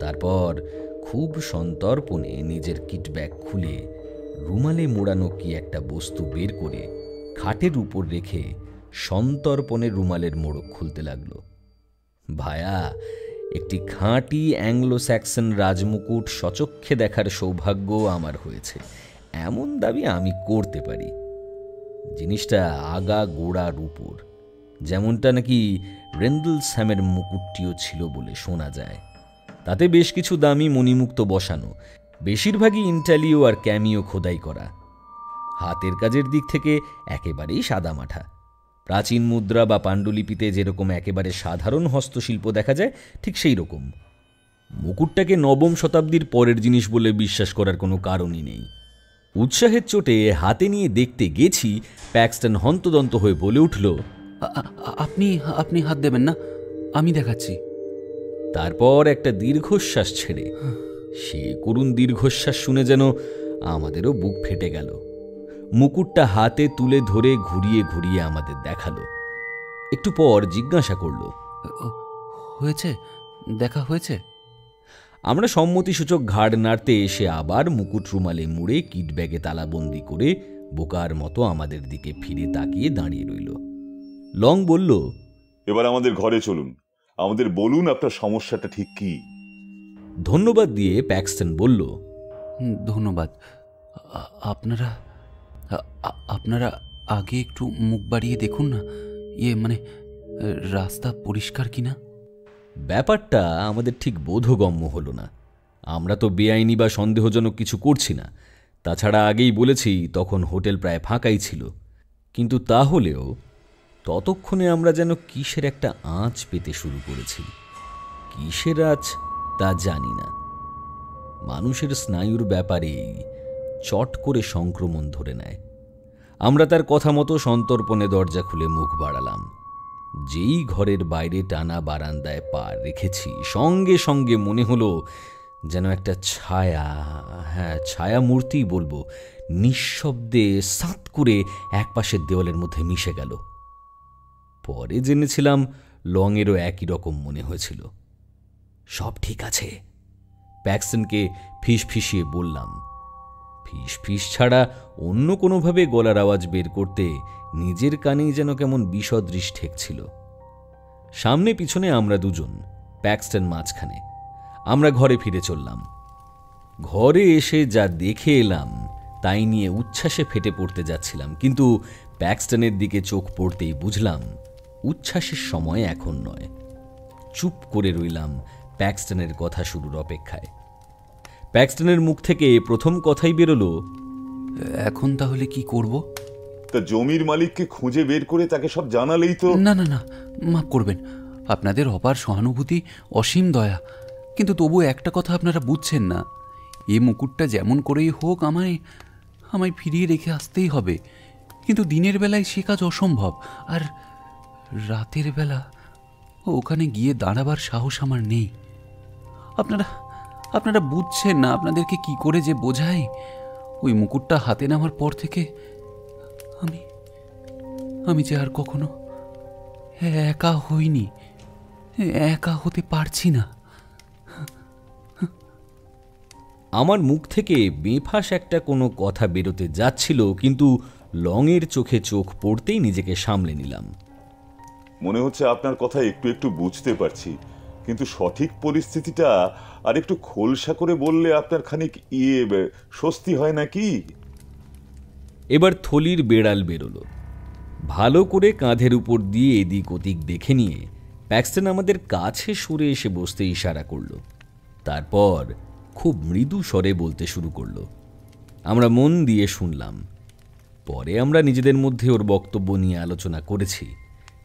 C: তারপর খুব সন্তর্পণে নিজের কিট ব্যাগ খুলে রুমালে মোড়ানো কি একটা বস্তু বের করে খাটের উপর রেখে সন্তর্পণে রুমালের মোড়ক খুলতে লাগলো। ভায়া, একটি খাঁটি অ্যাংলো স্যাক্সন রাজমুকুট সচক্ষে দেখার সৌভাগ্য আমার হয়েছে, এমন দাবি আমি করতে পারি। জিনিসটা আগা গোড়ার উপর, যেমনটা নাকি রেন্ডেল স্যামের মুকুটটিও ছিল বলে শোনা যায়। তাতে বেশ কিছু দামি মণিমুক্ত বসানো, বেশিরভাগই ইন্টালিও আর ক্যামিও খোদাই করা। হাতের কাজের দিক থেকে একেবারেই সাদামাঠা। প্রাচীন মুদ্রা বা পাণ্ডুলিপিতে যেরকম একেবারে সাধারণ হস্তশিল্প দেখা যায় ঠিক সেই রকম। মুকুটটাকে নবম শতাব্দীর পরের জিনিস বলে বিশ্বাস করার কোনো কারণই নেই। উৎসাহের চোটে হাতে নিয়ে দেখতে গেছি, প্যাক্সটন হন্তদন্ত হয়ে বলে উঠল,
D: আপনি আপনি হাত দেবেন না, আমি দেখাচ্ছি।
C: তারপর একটা দীর্ঘশ্বাস ছেড়ে, সে করুণ দীর্ঘশ্বাস শুনে যেন আমাদেরও বুক ফেটে গেল, মুকুটটা হাতে তুলে ধরে ঘুরিয়ে ঘুরিয়ে আমাদের দেখালো। একটু পর জিজ্ঞাসা করল,
D: হয়েছে, দেখা হয়েছে?
C: আমরা সম্মতিসূচক ঘাড় নাড়তে সে আবার মুকুট রুমালে মুড়ে কিট ব্যাগে তালাবন্দি করে বোকার মতো আমাদের দিকে ফিরে তাকিয়ে দাঁড়িয়ে রইল। লং বলল,
F: এবার আমাদের ঘরে চলুন, আমাদের বলুন আপনার সমস্যাটা ঠিক কি।
C: ধন্যবাদ দিয়ে প্যাক্সটন বলল,
D: ধন্যবাদ। আপনারা আপনারা আগে একটু মুখ বাড়িয়ে দেখুন না, মানে রাস্তা পরিষ্কার কিনা।
C: ব্যাপারটা আমাদের ঠিক বোধগম্য হলো না। আমরা তো বেআইনি বা সন্দেহজনক কিছু করছি না। তাছাড়া আগেই বলেছি তখন হোটেল প্রায় ফাঁকাই ছিল। কিন্তু তাহলেও ততক্ষণে আমরা যেন কিসের একটা আঁচ পেতে শুরু করেছি। কিসের আঁচ তা জানি না। মানুষের স্নায়ুর ব্যাপারেই চট করে সংক্রমণ ধরে নেয়। আমরা তার কথা মতো সন্তর্পণে দরজা খুলে মুখ বাড়ালাম। যেই ঘরের বাইরে টানা বারান্দায় পা রেখেছি, সঙ্গে সঙ্গে মনে হলো যেন একটা ছায়া, ছায়া মূর্তি বলবো, নিঃশব্দে সাত করে একপাশের দেওয়ালের মধ্যে মিশে গেল। পরে জেনেছিলাম লংয়েরও একই রকম মনে হয়েছিল। সব ঠিক আছে, প্যাক্সটনকে ফিসফিসিয়ে বললাম। ফিস ছাড়া অন্য কোনোভাবে গলার আওয়াজ বের করতে নিজের কানেই যেন কেমন বিসদৃশ ঠেকছিল। সামনে পিছনে আমরা দুজন, প্যাক্সটন মাঝখানে। আমরা ঘরে ফিরে চললাম। ঘরে এসে যা দেখে এলাম তাই নিয়ে উচ্ছ্বাসে ফেটে পড়তে যাচ্ছিলাম, কিন্তু প্যাক্সটনের দিকে চোখ পড়তেই বুঝলাম উচ্ছ্বাসের সময় এখন নয়। চুপ করে রইলাম প্যাক্সটনের কথা শুরুর অপেক্ষায়। প্যাক্সটনের মুখ থেকে প্রথম কথাই বেরোলো,
D: এখন তাহলে কি করব?
F: তা জমির মালিককে খুঁজে বের করে তাকে সব জানালেই তো।
D: না না না, মাফ করবেন, আপনাদের অপার সহানুভূতি, অসীম দয়া, কিন্তু তবু একটা কথা আপনারা বুঝছেন না। এই মুকুটটা যেমন করেই হোক আমায় ফিরিয়ে রেখে আসতেই হবে। কিন্তু দিনের বেলায় সে কাজ অসম্ভব, আর রাতের বেলা ওখানে গিয়ে দাঁড়াবার সাহস আমার নেই। আপনারা বুঝছেন না, আপনাদেরকে কি করে যে বোঝাই। ওই মুকুটটা হাতে নেওয়ার পর থেকে আমি যে আর কখনো একা হইনি, একা হতে পারছি না।
C: আমার মুখ থেকে বেফাঁস একটা কোনো কথা বেরোতে যাচ্ছিল, কিন্তু লংয়ের চোখে চোখ পড়তেই নিজেকে সামলে নিলাম।
F: মনে হচ্ছে আপনার কথা একটু একটু বুঝতে পারছি, কিন্তু সঠিক পরিস্থিতিটা আর একটু খোলসা করে বললে আপনার খানিক স্বস্তি হয় নাকি?
C: এবার থলির বেড়াল বেরোলো। ভালো করে কাঁধের উপর দিয়ে এদিক ওদিক দেখে নিয়ে প্যাক্সটন আমাদের কাছে সরে এসে বসতে ইশারা করল। তারপর খুব মৃদু স্বরে বলতে শুরু করল। আমরা মন দিয়ে শুনলাম। পরে আমরা নিজেদের মধ্যে ওর বক্তব্য নিয়ে আলোচনা করেছি।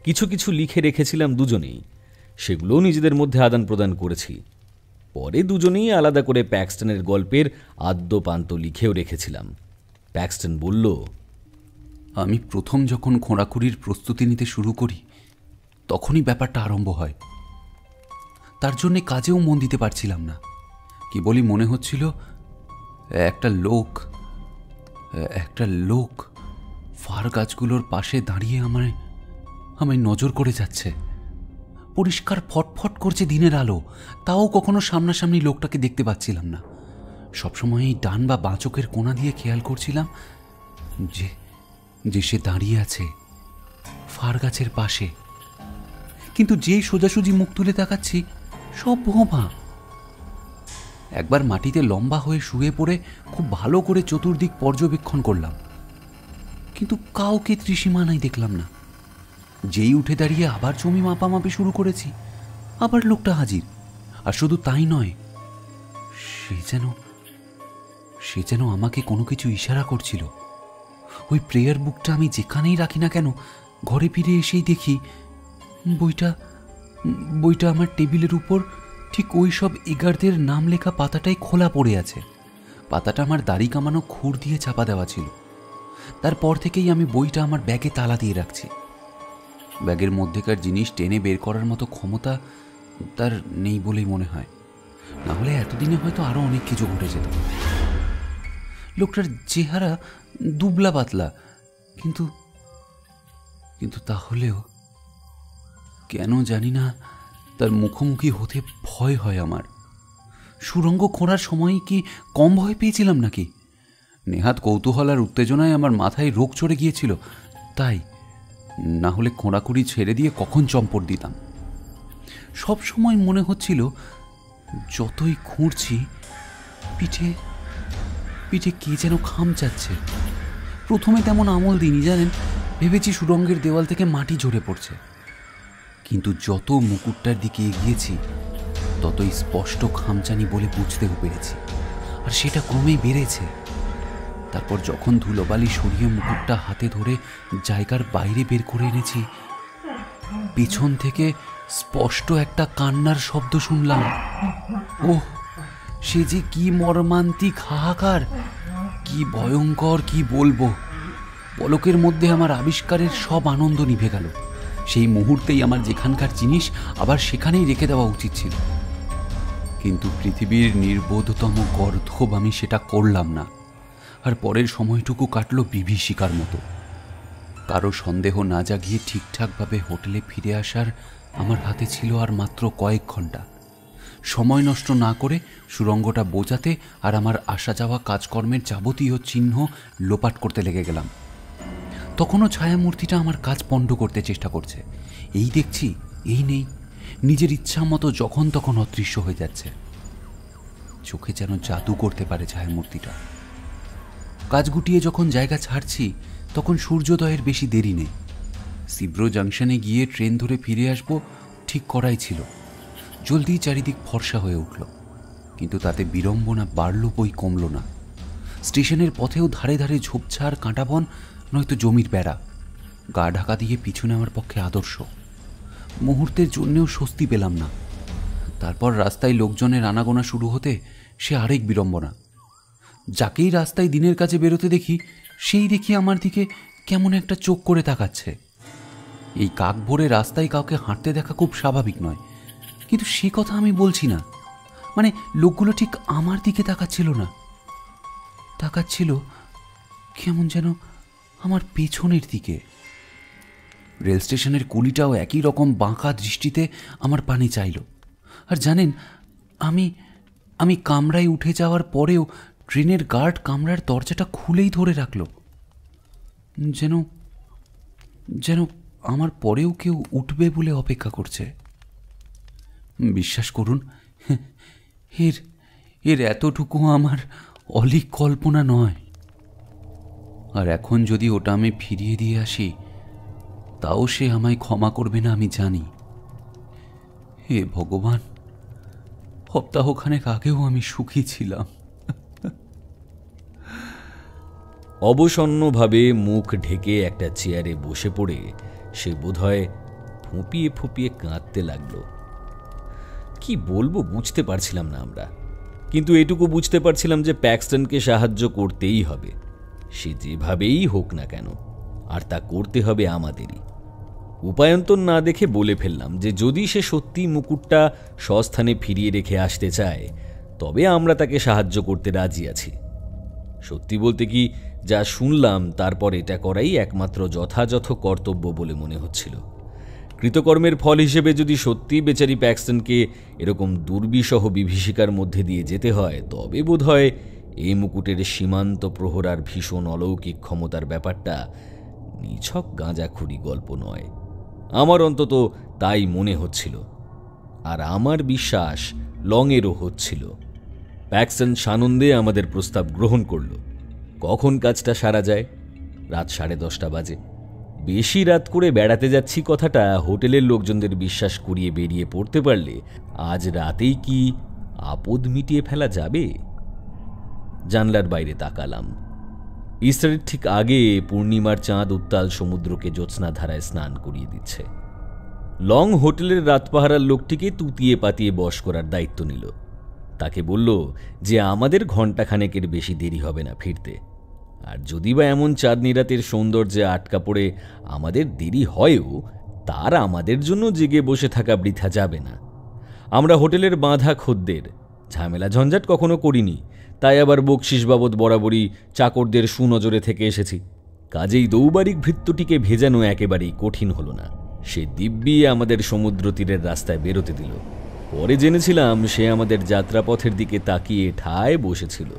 C: কিছু কিছু লিখে রেখেছিলাম দুজনেই, সেগুলোও নিজেদের মধ্যে আদান প্রদান করেছি। পরে দুজনেই আলাদা করে প্যাক্সটনের গল্পের আদ্যপান্ত লিখেও রেখেছিলাম। প্যাক্সটন বলল,
D: আমি প্রথম যখন খোঁড়াখুড়ির প্রস্তুতি নিতে শুরু করি তখনই ব্যাপারটা আরম্ভ হয়। তার জন্যে কাজেও মন দিতে পারছিলাম না। কেবলই মনে হচ্ছিল একটা লোক ফার গাছগুলোর পাশে দাঁড়িয়ে আমায় নজর করে যাচ্ছে। পরিষ্কার ফটফট করছে দিনের আলো, তাও কখনো সামনাসামনি লোকটাকে দেখতে পাচ্ছিলাম না। সবসময় এই ডান বা বাঁ চোখের কোণা দিয়ে খেয়াল করছিলাম যে সে দাঁড়িয়ে আছে ফার গাছের পাশে। কিন্তু যেই সোজাসুজি মুখ তুলে তাকাচ্ছি সব ভোঁপা। একবার মাটিতে লম্বা হয়ে শুয়ে পড়ে খুব ভালো করে চতুর্দিক পর্যবেক্ষণ করলাম, কিন্তু কাউকে ত্রিসীমানায় দেখলাম না। যেই উঠে দাঁড়িয়ে আবার জমি মাপামাপি শুরু করেছি, আবার লোকটা হাজির। আর শুধু তাই নয়, সে যেন আমাকে কোনো কিছু ইশারা করছিল। ওই প্রেয়ার বুকটা আমি যেখানেই রাখি না কেন, ঘরে ফিরে এসেই দেখি বইটা আমার টেবিলের উপর ঠিক ওই সব এগারদের নাম লেখা পাতাটাই খোলা পড়ে আছে। পাতাটা আমার দাড়ি কামানো খুর দিয়ে চাপা দেওয়া ছিল। তারপর থেকেই আমি বইটা আমার ব্যাগে তালা দিয়ে রাখছি। ব্যাগের মধ্যেকার জিনিস টেনে বের করার মতো ক্ষমতা তার নেই বলেই মনে হয়, না হলে এতদিনে হয়তো আরো অনেক কিছু ঘটে যেত। লোকটার চেহারা দুবলা পাতলা, কিন্তু তাহলেও কেন জানি না তার মুখোমুখি হতে ভয় হয় আমার। সুড়ঙ্গ খোঁড়ার সময় কি কম ভয় পেয়েছিলাম নাকি? নেহাত কৌতূহল আর উত্তেজনায় আমার মাথায় রোগ চড়ে গিয়েছিল, তাই না হলে খোঁড়াখুড়ি ছেড়ে দিয়ে কখন চম্পট দিতাম। সব সময় মনে হচ্ছিল যতই খুঁড়ছি পিঠে কে যেন খামচাচ্ছে। প্রথমে তেমন আমল দিইনি জানেন, ভেবেছি সুড়ঙ্গের দেওয়াল থেকে মাটি ঝরে পড়ছে। কিন্তু যত মুকুটটার দিকে এগিয়েছি ততই স্পষ্ট খামচানি বলে বুঝতেও পেরেছি, আর সেটা ক্রমেই বেড়েছে। তারপর যখন ধুলোবালি সরিয়ে মুকুটটা হাতে ধরে জায়গার বাইরে বের করে এনেছি, পিছন থেকে স্পষ্ট একটা কান্নার শব্দ শুনলাম। ওহ, সে যে কি মর্মান্তিক হাহাকার, কি ভয়ঙ্কর, কি বলবো। পলকের মধ্যে আমার আবিষ্কারের সব আনন্দ নিভে গেল। সেই মুহূর্তেই আমার যেখানকার জিনিস আবার সেখানেই রেখে দেওয়া উচিত ছিল, কিন্তু পৃথিবীর নির্বোধতম গর্ধব আমি সেটা করলাম না। আর পরের সময়টুকু কাটলো বিভীষিকার মতো। কারো সন্দেহ না জাগিয়ে ঠিকঠাকভাবে হোটেলে ফিরে আসার আমার হাতে ছিল আর মাত্র কয়েক ঘন্টা। সময় নষ্ট না করে সুড়ঙ্গটা বোঝাতে আর আমার আসা যাওয়া কাজকর্মের যাবতীয় চিহ্ন লোপাট করতে লেগে গেলাম। তখনও ছায়ামূর্তিটা আমার কাজ পণ্ড করতে চেষ্টা করছে। এই দেখছি, এই নেই, নিজের ইচ্ছা মতো যখন তখন অদৃশ্য হয়ে যাচ্ছে। চোখে যেন জাদু করতে পারে ছায়ামূর্তিটা। কাজ গুটিয়ে যখন জায়গা ছাড়ছি তখন সূর্যোদয়ের বেশি দেরি নেই। সিব্রো জাংশনে গিয়ে ট্রেন ধরে ফিরে আসবো ঠিক করাই ছিল। জলদি চারিদিক ফর্সা হয়ে উঠল, কিন্তু তাতে বিড়ম্বনা বাড়ল বই কমল না। স্টেশনের পথেও ধারে ধারে ঝোপঝাড়, কাঁটাবন, নয়তো জমির বেড়া। গা ঢাকা দিয়ে পিছু নেওয়ার পক্ষে আদর্শ। মুহূর্তের জন্যেও স্বস্তি পেলাম না। তারপর রাস্তায় লোকজনের আনাগোনা শুরু হতে সে আরেক বিড়ম্বনা। যাকেই রাস্তায় দিনের কাজে বেরোতে দেখি, সেই দেখি আমার দিকে কেমন একটা চোখ করে তাকাচ্ছে। এই কাক ভরে রাস্তায় কাউকে হাঁটতে দেখা খুব স্বাভাবিক নয়, কিন্তু সে কথা আমি বলছি না। মানে লোকগুলো ঠিক আমার দিকে তাকাচ্ছিল না, তাকাচ্ছিল কেমন যেন আমার পেছনের দিকে। রেল স্টেশনের কুলিটাও একই রকম বাঁকা দৃষ্টিতে আমার পানে চাইল। আর জানেন, আমি কামরায় উঠে যাওয়ার পরেও ট্রেনের গার্ড কামরার দরজাটা খুলেই ধরে রাখল, যেন যেন আমার পরেও কেউ উঠবে বলে অপেক্ষা করছে। বিশ্বাস করুন, এর এতটুকু আমার অলীক কল্পনা নয়। আর এখন যদি ওটা আমি ফিরিয়ে দিয়ে আসি, তাও সে আমায় ক্ষমা করবে না আমি জানি। হে ভগবান, সপ্তাহখানেক আগেও আমি সুখী ছিলাম।
C: অবসন্নভাবে মুখ ঢেকে একটা চেয়ারে বসে পড়ে সে বোধহয় ফুঁপিয়ে ফুঁপিয়ে কাঁদতে লাগলো। কি বলবো বুঝতে পারছিলাম না আমরা, কিন্তু এটুকু বুঝতে পারছিলাম যে প্যাক্সটনকে সাহায্য করতেই হবে, সে যেভাবেই হোক না কেন, আর তা করতে হবে আমাদেরই। উপায়ন্তর না দেখে বলে ফেললাম যে যদি সে সত্যি মুকুটটা স্বস্থানে ফিরিয়ে রেখে আসতে চায়, তবে আমরা তাকে সাহায্য করতে রাজি আছি। সত্যি বলতে কি, যা শুনলাম তারপর এটা করাই একমাত্র যথাযথ কর্তব্য বলে মনে হচ্ছিল। কৃতকর্মের ফল হিসেবে যদি সত্যি বেচারি প্যাক্সটনকে এরকম দুর্বিষহ বিভীষিকার মধ্যে দিয়ে যেতে হয়, তবে বোধহয় এই মুকুটের সীমান্ত প্রহরার ভীষণ অলৌকিক ক্ষমতার ব্যাপারটা নিছক গাঁজাখুরি গল্প নয়। আমার অন্তত তাই মনে হচ্ছিল, আর আমার বিশ্বাস লংয়েরও হচ্ছিল। প্যাক্সটন সানন্দে আমাদের প্রস্তাব গ্রহণ করল। কখন কাজটা সারা যায়? রাত 10:30 বাজে। বেশি রাত করে বেড়াতে যাচ্ছি কথাটা হোটেলের লোকজনদের বিশ্বাস করিয়ে বেরিয়ে পড়তে পারলে আজ রাতেই কি আপদ মিটিয়ে ফেলা যাবে? জানলার বাইরে তাকালাম। ইস্টারের ঠিক আগে পূর্ণিমার চাঁদ উত্তাল সমুদ্রকে জ্যোৎস্না ধারায় স্নান করিয়ে দিচ্ছে। লং হোটেলের রাতপাহারার লোকটিকে তুতিয়ে পাতিয়ে বশ করার দায়িত্ব নিল। তাকে বলল যে আমাদের ঘণ্টাখানেকের বেশি দেরি হবে না ফিরতে, আর যদি বা এমন চাঁদনি রাতের সৌন্দর্যে আটকা পড়ে আমাদের দেরি হয়ও, তার আমাদের জন্য জেগে বসে থাকা বৃথা যাবে না। আমরা হোটেলের বাঁধা খদ্দের, ঝামেলা ঝঞ্ঝাট কখনো করিনি, তাই আবার বকশিস বাবদ বরাবরই চাকরদের সুনজরে থেকে এসেছি। কাজেই দৌবারিক ভৃত্যটিকে ভেজানো একেবারেই কঠিন হলো না। সে দিব্যি আমাদের সমুদ্র তীরের রাস্তায় বেরোতে দিল। পরে জেনেছিলাম সে আমাদের যাত্রাপথের দিকে তাকিয়ে ঠায় বসেছিল।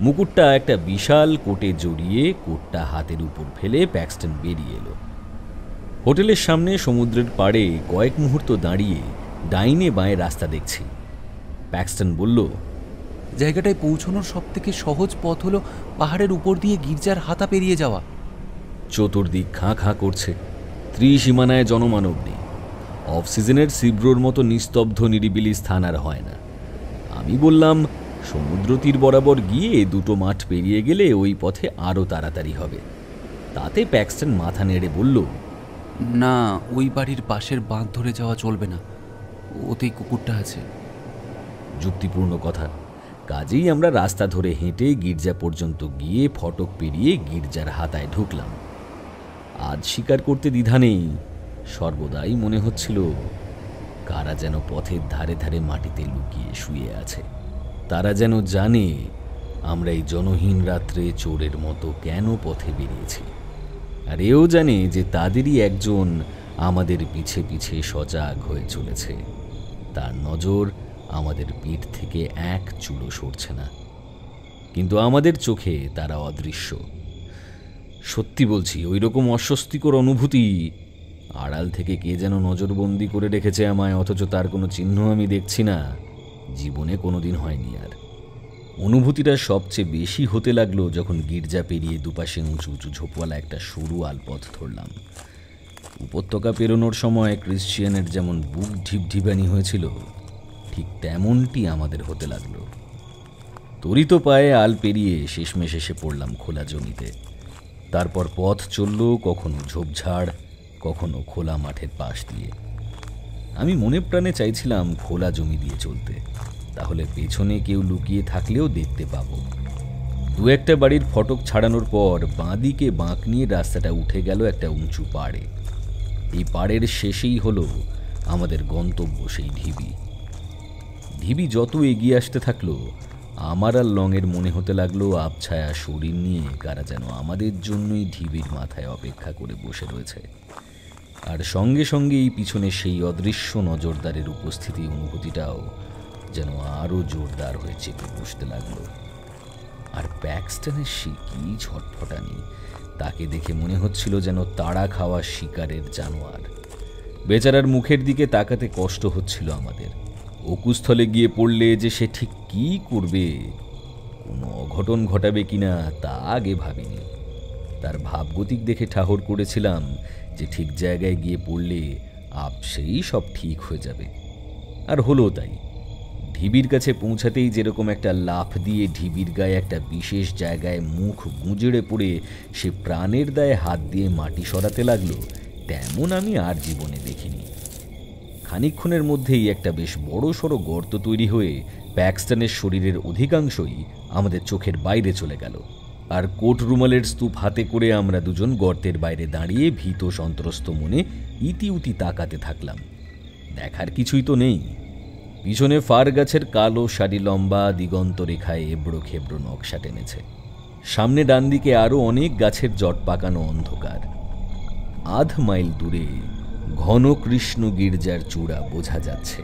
C: মুকুটটা একটা বিশাল কোটে জড়িয়ে কোটটা হাতের উপর ফেলে প্যাক্সটন বেরিয়ে এলো। হোটেলের সামনে সমুদ্রের পাড়ে কয়েক মুহূর্ত দাঁড়িয়ে ডাইনে বাঁয়ে রাস্তা দেখছি। প্যাক্সটন বলল,
D: জায়গাটায় পৌঁছানোর সবথেকে সহজ পথ হলো পাহাড়ের উপর দিয়ে গির্জার হাতা পেরিয়ে যাওয়া।
C: চতুর্দিক খাঁ খাঁ করছে, ত্রিসীমানায় জনমানব নেই। অফ সিজনের সিব্রোর মতো নিস্তব্ধ নিরিবিলি স্থান আর হয় না। আমি বললাম, সমুদ্র তীর বরাবর গিয়ে দুটো মাঠ পেরিয়ে গেলে ওই পথে আরও তাড়াতাড়ি হবে। তাতে প্যাক্সটন মাথা নেড়ে বলল,
D: না, ওই বাড়ির পাশের বাঁধ ধরে যাওয়া চলবে না, ওতেই কুকুরটা আছে।
C: যুক্তিপূর্ণ কথা। কাজেই আমরা রাস্তা ধরে হেঁটে গির্জা পর্যন্ত গিয়ে ফটক পেরিয়ে গির্জার হাতায় ঢুকলাম। আজ স্বীকার করতে দ্বিধা নেই, সর্বদাই মনে হচ্ছিল কারা যেন পথের ধারে ধারে মাটিতে লুকিয়ে শুয়ে আছে। তারা যেন জানে আমরা এই জনহীন রাত্রে চোরের মতো কেন পথে বেরিয়েছি, আর এও জানে যে তাদেরই একজন আমাদের পিছে পিছে সজাগ হয়ে চলেছে। তার নজর আমাদের পিঠ থেকে এক চুলো সরছে না, কিন্তু আমাদের চোখে তারা অদৃশ্য। সত্যি বলছি, ওই রকম অস্বস্তিকর অনুভূতি, আড়াল থেকে কে যেন নজরবন্দি করে রেখেছে আমায়, অথচ তার কোনো চিহ্ন আমি দেখছি না, জীবনে কোনোদিন হয়নি। আর অনুভূতিটা সবচেয়ে বেশি হতে লাগলো যখন গির্জা পেরিয়ে দুপাশে উঁচু উঁচু ঝোপওয়ালা একটা সরু আলপথ ধরলাম। উপত্যকা পেরোনোর সময় ক্রিশ্চিয়ানের যেমন বুক ঢিপঢিপানি হয়েছিল, ঠিক তেমনটি আমাদের হতে লাগলো। তরিত পায়ে আল পেরিয়ে শেষমেশ এসে পড়লাম খোলা জমিতে। তারপর পথ চলল কখনো ঝোপঝাড়, কখনো খোলা মাঠের পাশ দিয়ে। আমি মনে প্রাণে চাইছিলাম খোলা জমি দিয়ে চলতে, তাহলে পেছনে কেউ লুকিয়ে থাকলেও দেখতে পাবো। দু একটা বাড়ির ফটক ছাড়ানোর পর বাঁদিকে বাঁক নিয়ে রাস্তাটা উঠে গেল একটা উঁচু পাড়ে। এই পাড়ের শেষেই হলো আমাদের গন্তব্য, সেই ঢিবি। ঢিবি যত এগিয়ে আসতে থাকলো, আমার আর লংয়ের মনে হতে লাগলো আবছায়া শরীর নিয়ে কারা যেন আমাদের জন্যই ঢিবির মাথায় অপেক্ষা করে বসে রয়েছে। আর সঙ্গে সঙ্গে এই পিছনে সেই অদৃশ্য নজরদারের উপস্থিতি অনুভূতিটাও যেন আরও জোরদার হয়ে চেপে বসতে লাগলো। আর প্যাক্সটনের সে কি ছটফটানি, তাকে দেখে মনে হচ্ছিল যেন তাড়া খাওয়া শিকারের জানোয়ার। বেচারার মুখের দিকে তাকাতে কষ্ট হচ্ছিল আমাদের। অকুস্থলে গিয়ে পড়লে যে সে ঠিক কি করবে, কোনো অঘটন ঘটাবে কিনা তা আগে ভাবিনি। তার ভাবগতিক দেখে ঠাহর করেছিলাম যে ঠিক জায়গায় গিয়ে পড়লে আপসেই সব ঠিক হয়ে যাবে। আর হলো তাই। ঢিবির কাছে পৌঁছাতেই যেরকম একটা লাফ দিয়ে ঢিবির গায়ে একটা বিশেষ জায়গায় মুখ গুঁজড়ে পড়ে সে প্রাণের দায়ে হাত দিয়ে মাটি সরাতে লাগলো, তেমন আমি আর জীবনে দেখিনি। খানিকক্ষণের মধ্যেই একটা বেশ বড় সড়ো গর্ত তৈরি হয়ে প্যাক্সটনের শরীরের অধিকাংশই আমাদের চোখের বাইরে চলে গেল। আর কোট রুমালের স্তূপ হাতে করে আমরা দুজন গর্তের বাইরে দাঁড়িয়ে ভীত সন্ত্রস্ত মনে ইতিউতি তাকাতে থাকলাম। দেখার কিছুই তো নেই। পিছনে ফার গাছের কালো সারি লম্বা দিগন্ত রেখায় এবড়ো খেবড়ো নকশা টেনেছে। সামনে ডান দিকে আরও অনেক গাছের জট পাকানো অন্ধকার। আধ মাইল দূরে ঘন কৃষ্ণ গির্জার চূড়া বোঝা যাচ্ছে।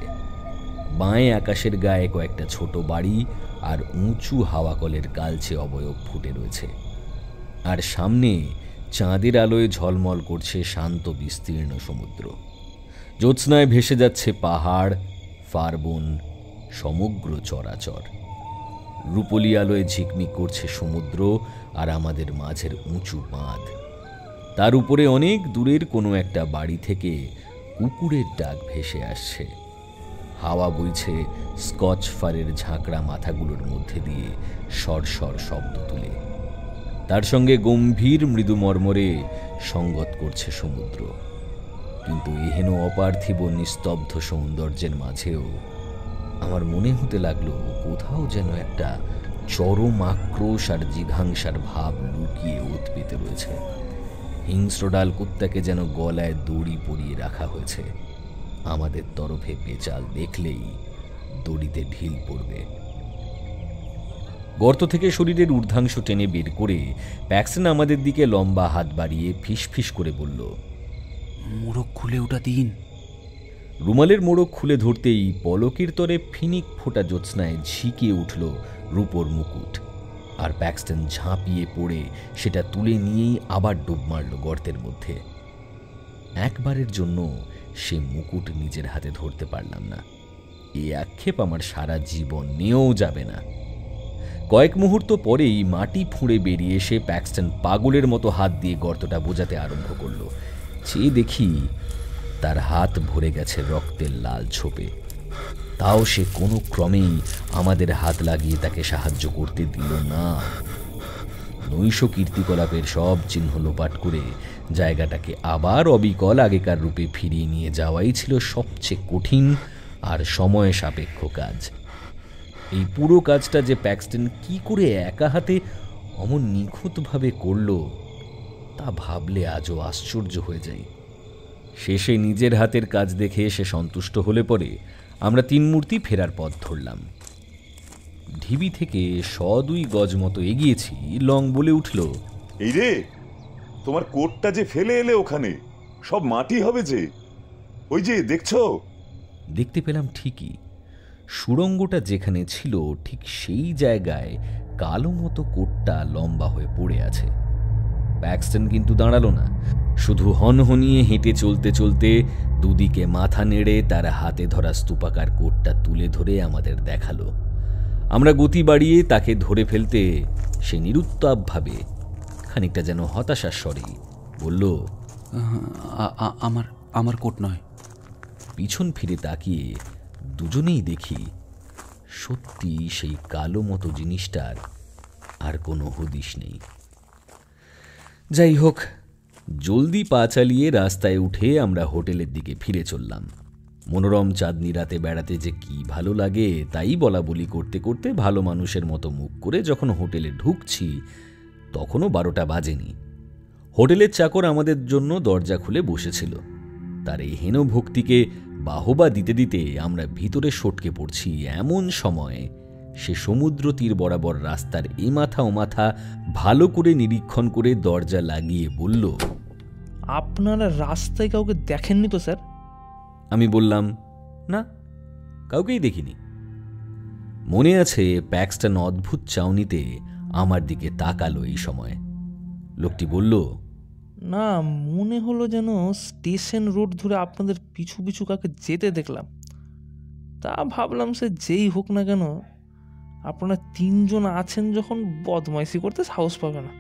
C: বাঁয়ে আকাশের গায়ে কয়েকটা ছোট বাড়ি আর উঁচু হাওয়া কলের কালচে অবয়ব ফুটে রয়েছে। আর সামনে চাঁদের আলোয় ঝলমল করছে শান্ত বিস্তীর্ণ সমুদ্র। জ্যোৎস্নায় ভেসে যাচ্ছে পাহাড়, ফারবন, সমগ্র চরাচর। রূপলি আলোয় ঝিকমিক করছে সমুদ্র আর আমাদের মাঝের উঁচু বাঁধ। তার উপরে অনেক দূরের কোনো একটা বাড়ি থেকে কুকুরের ডাক ভেসে আসছে। হাওয়া বইছে স্কচ ফারের ঝাঁকড়া মাথাগুলোর মধ্যে দিয়ে সরসর শব্দ তুলে। তার সঙ্গে গম্ভীর মৃদু মর্মরে সঙ্গত করছে সমুদ্র। কিন্তু এহেন অপার্থিব নিস্তব্ধ সৌন্দর্যের মাঝেও আমার মনে হতে লাগলো কোথাও যেন একটা চরম আক্রোশ আর জিঘাংসার ভাব লুকিয়ে ওত পেতে রয়েছে। হিংস্র ডাল কুত্তাকে যেন গলায় দড়ি পরিয়ে রাখা হয়েছে। আমাদের তরফে পেঁচাল দেখলেই দড়িতে ঢিল পড়বে। গর্ত থেকে শরীরের ঊর্ধ্বাংশ টেনে বের করে প্যাক্সটন আমাদের দিকে লম্বা হাত বাড়িয়ে ফিস করে বলল,
D: মোড়ক খুলে ওটা দিন।
C: রুমালের মোড়ক খুলে ধরতেই পলকের তরে ফিনিক ফোটা জ্যোৎস্নায় ঝিকিয়ে উঠল রূপোর মুকুট। আর প্যাক্সটন ঝাঁপিয়ে পড়ে সেটা তুলে নিয়েই আবার ডুব মারল গর্তের মধ্যে। একবারের জন্য সে মুকুট নিজের হাতে ধরতে পারলাম না। এই আক্ষেপ আমার সারা জীবন নিয়েও যাবে না। কয়েক মুহূর্ত পরেই মাটি ফুঁড়ে বেরিয়ে এসে প্যাক্সটন পাগলের মতো হাত দিয়ে গর্তটা বোঝাতে আরম্ভ করল। চেয়ে দেখি তার হাত ভরে গেছে রক্তের লাল ছোপে। তাও সে কোনো ক্রমেই আমাদের হাত লাগিয়ে তাকে সাহায্য করতে দিল না। নৈশ কীর্তিকলাপের সব চিহ্ন লোপাট করে জায়গাটাকে আবার অবিকল আগেকার রূপে ফিরিয়ে নিয়ে যাওয়াই ছিল সবচেয়ে কঠিন আর সময় সাপেক্ষ কাজ। এই পুরো কাজটা যে প্যাক্সটন কি করে একা হাতে অমন নিখুঁতভাবে করল, তা ভাবলে আজও আশ্চর্য হয়ে যায়। শেষে নিজের হাতের কাজ দেখে সে সন্তুষ্ট হলে পরে আমরা তিন মূর্তি ফেরার পথ ধরলাম। ঢিবি থেকে 100-2 গজ মতো এগিয়েছি, লং বলে উঠল,
F: এই রে, তোমার কোটটা যে ফেলে এলে ওখানে, সব মাটি হবে যে। ওই যে দেখছো?
C: দেখতে পেলাম ঠিকই। সুড়ঙ্গটা যেখানে ছিল ঠিক সেই জায়গায় কালো মতো কোটটা লম্বা হয়ে পড়ে আছে। প্যাক্সটন কিন্তু দাঁড়ালো না, শুধু হনহনিয়ে হেঁটে চলতে চলতে দুদিকে মাথা নেড়ে তার হাতে ধরা স্তূপাকার কোটটা তুলে ধরে আমাদের দেখালো। আমরা গতি বাড়িয়ে তাকে ধরে ফেলতে সে নিরুত্তাপভাবে, খানিকটা যেন হতাশার স্বরে বলল,
D: আমার কোট নয়।
C: পিছন ফিরে তাকিয়ে দুজনেই দেখি সত্যি সেই কালো মতো জিনিসটার আর কোনো হদিশ নেই। যাই হোক, জলদি পা চালিয়ে রাস্তায় উঠে আমরা হোটেলের দিকে ফিরে চললাম। মনোরম চাঁদনি রাতে বেড়াতে যে কি ভালো লাগে তাই বলা বলি করতে করতে ভালো মানুষের মতো মুখ করে যখন হোটেলে ঢুকছি তখনও 12টা বাজেনি। হোটেলের চাকর আমাদের জন্য দরজা খুলে বসেছিল। তার এই হেন ভক্তিকে বাহবা দিতে দিতে আমরা ভিতরে সটকে পড়ছি। এমন সময় সে সমুদ্র তীর বরাবর রাস্তার এ মাথা ও মাথা ভালো করে নিরীক্ষণ করে দরজা লাগিয়ে বলল,
H: আপনারা রাস্তায় কাউকে দেখেননি তো স্যার?
C: আমি বললাম, না, কাউকেই দেখিনি। মনে আছে প্যাক্সটন অদ্ভুত চাউনিতে আমার দিকে তাকালো এই সময়। লোকটি বলল,
H: না, মনে হলো যেন স্টেশন রোড ধরে আপনাদের পিছু পিছু কাকে যেতে দেখলাম। তা ভাবলাম সে যেই হোক না কেন, আপনারা 3 জন আছেন যখন বদমাইশি করতে সাহস পাবে না।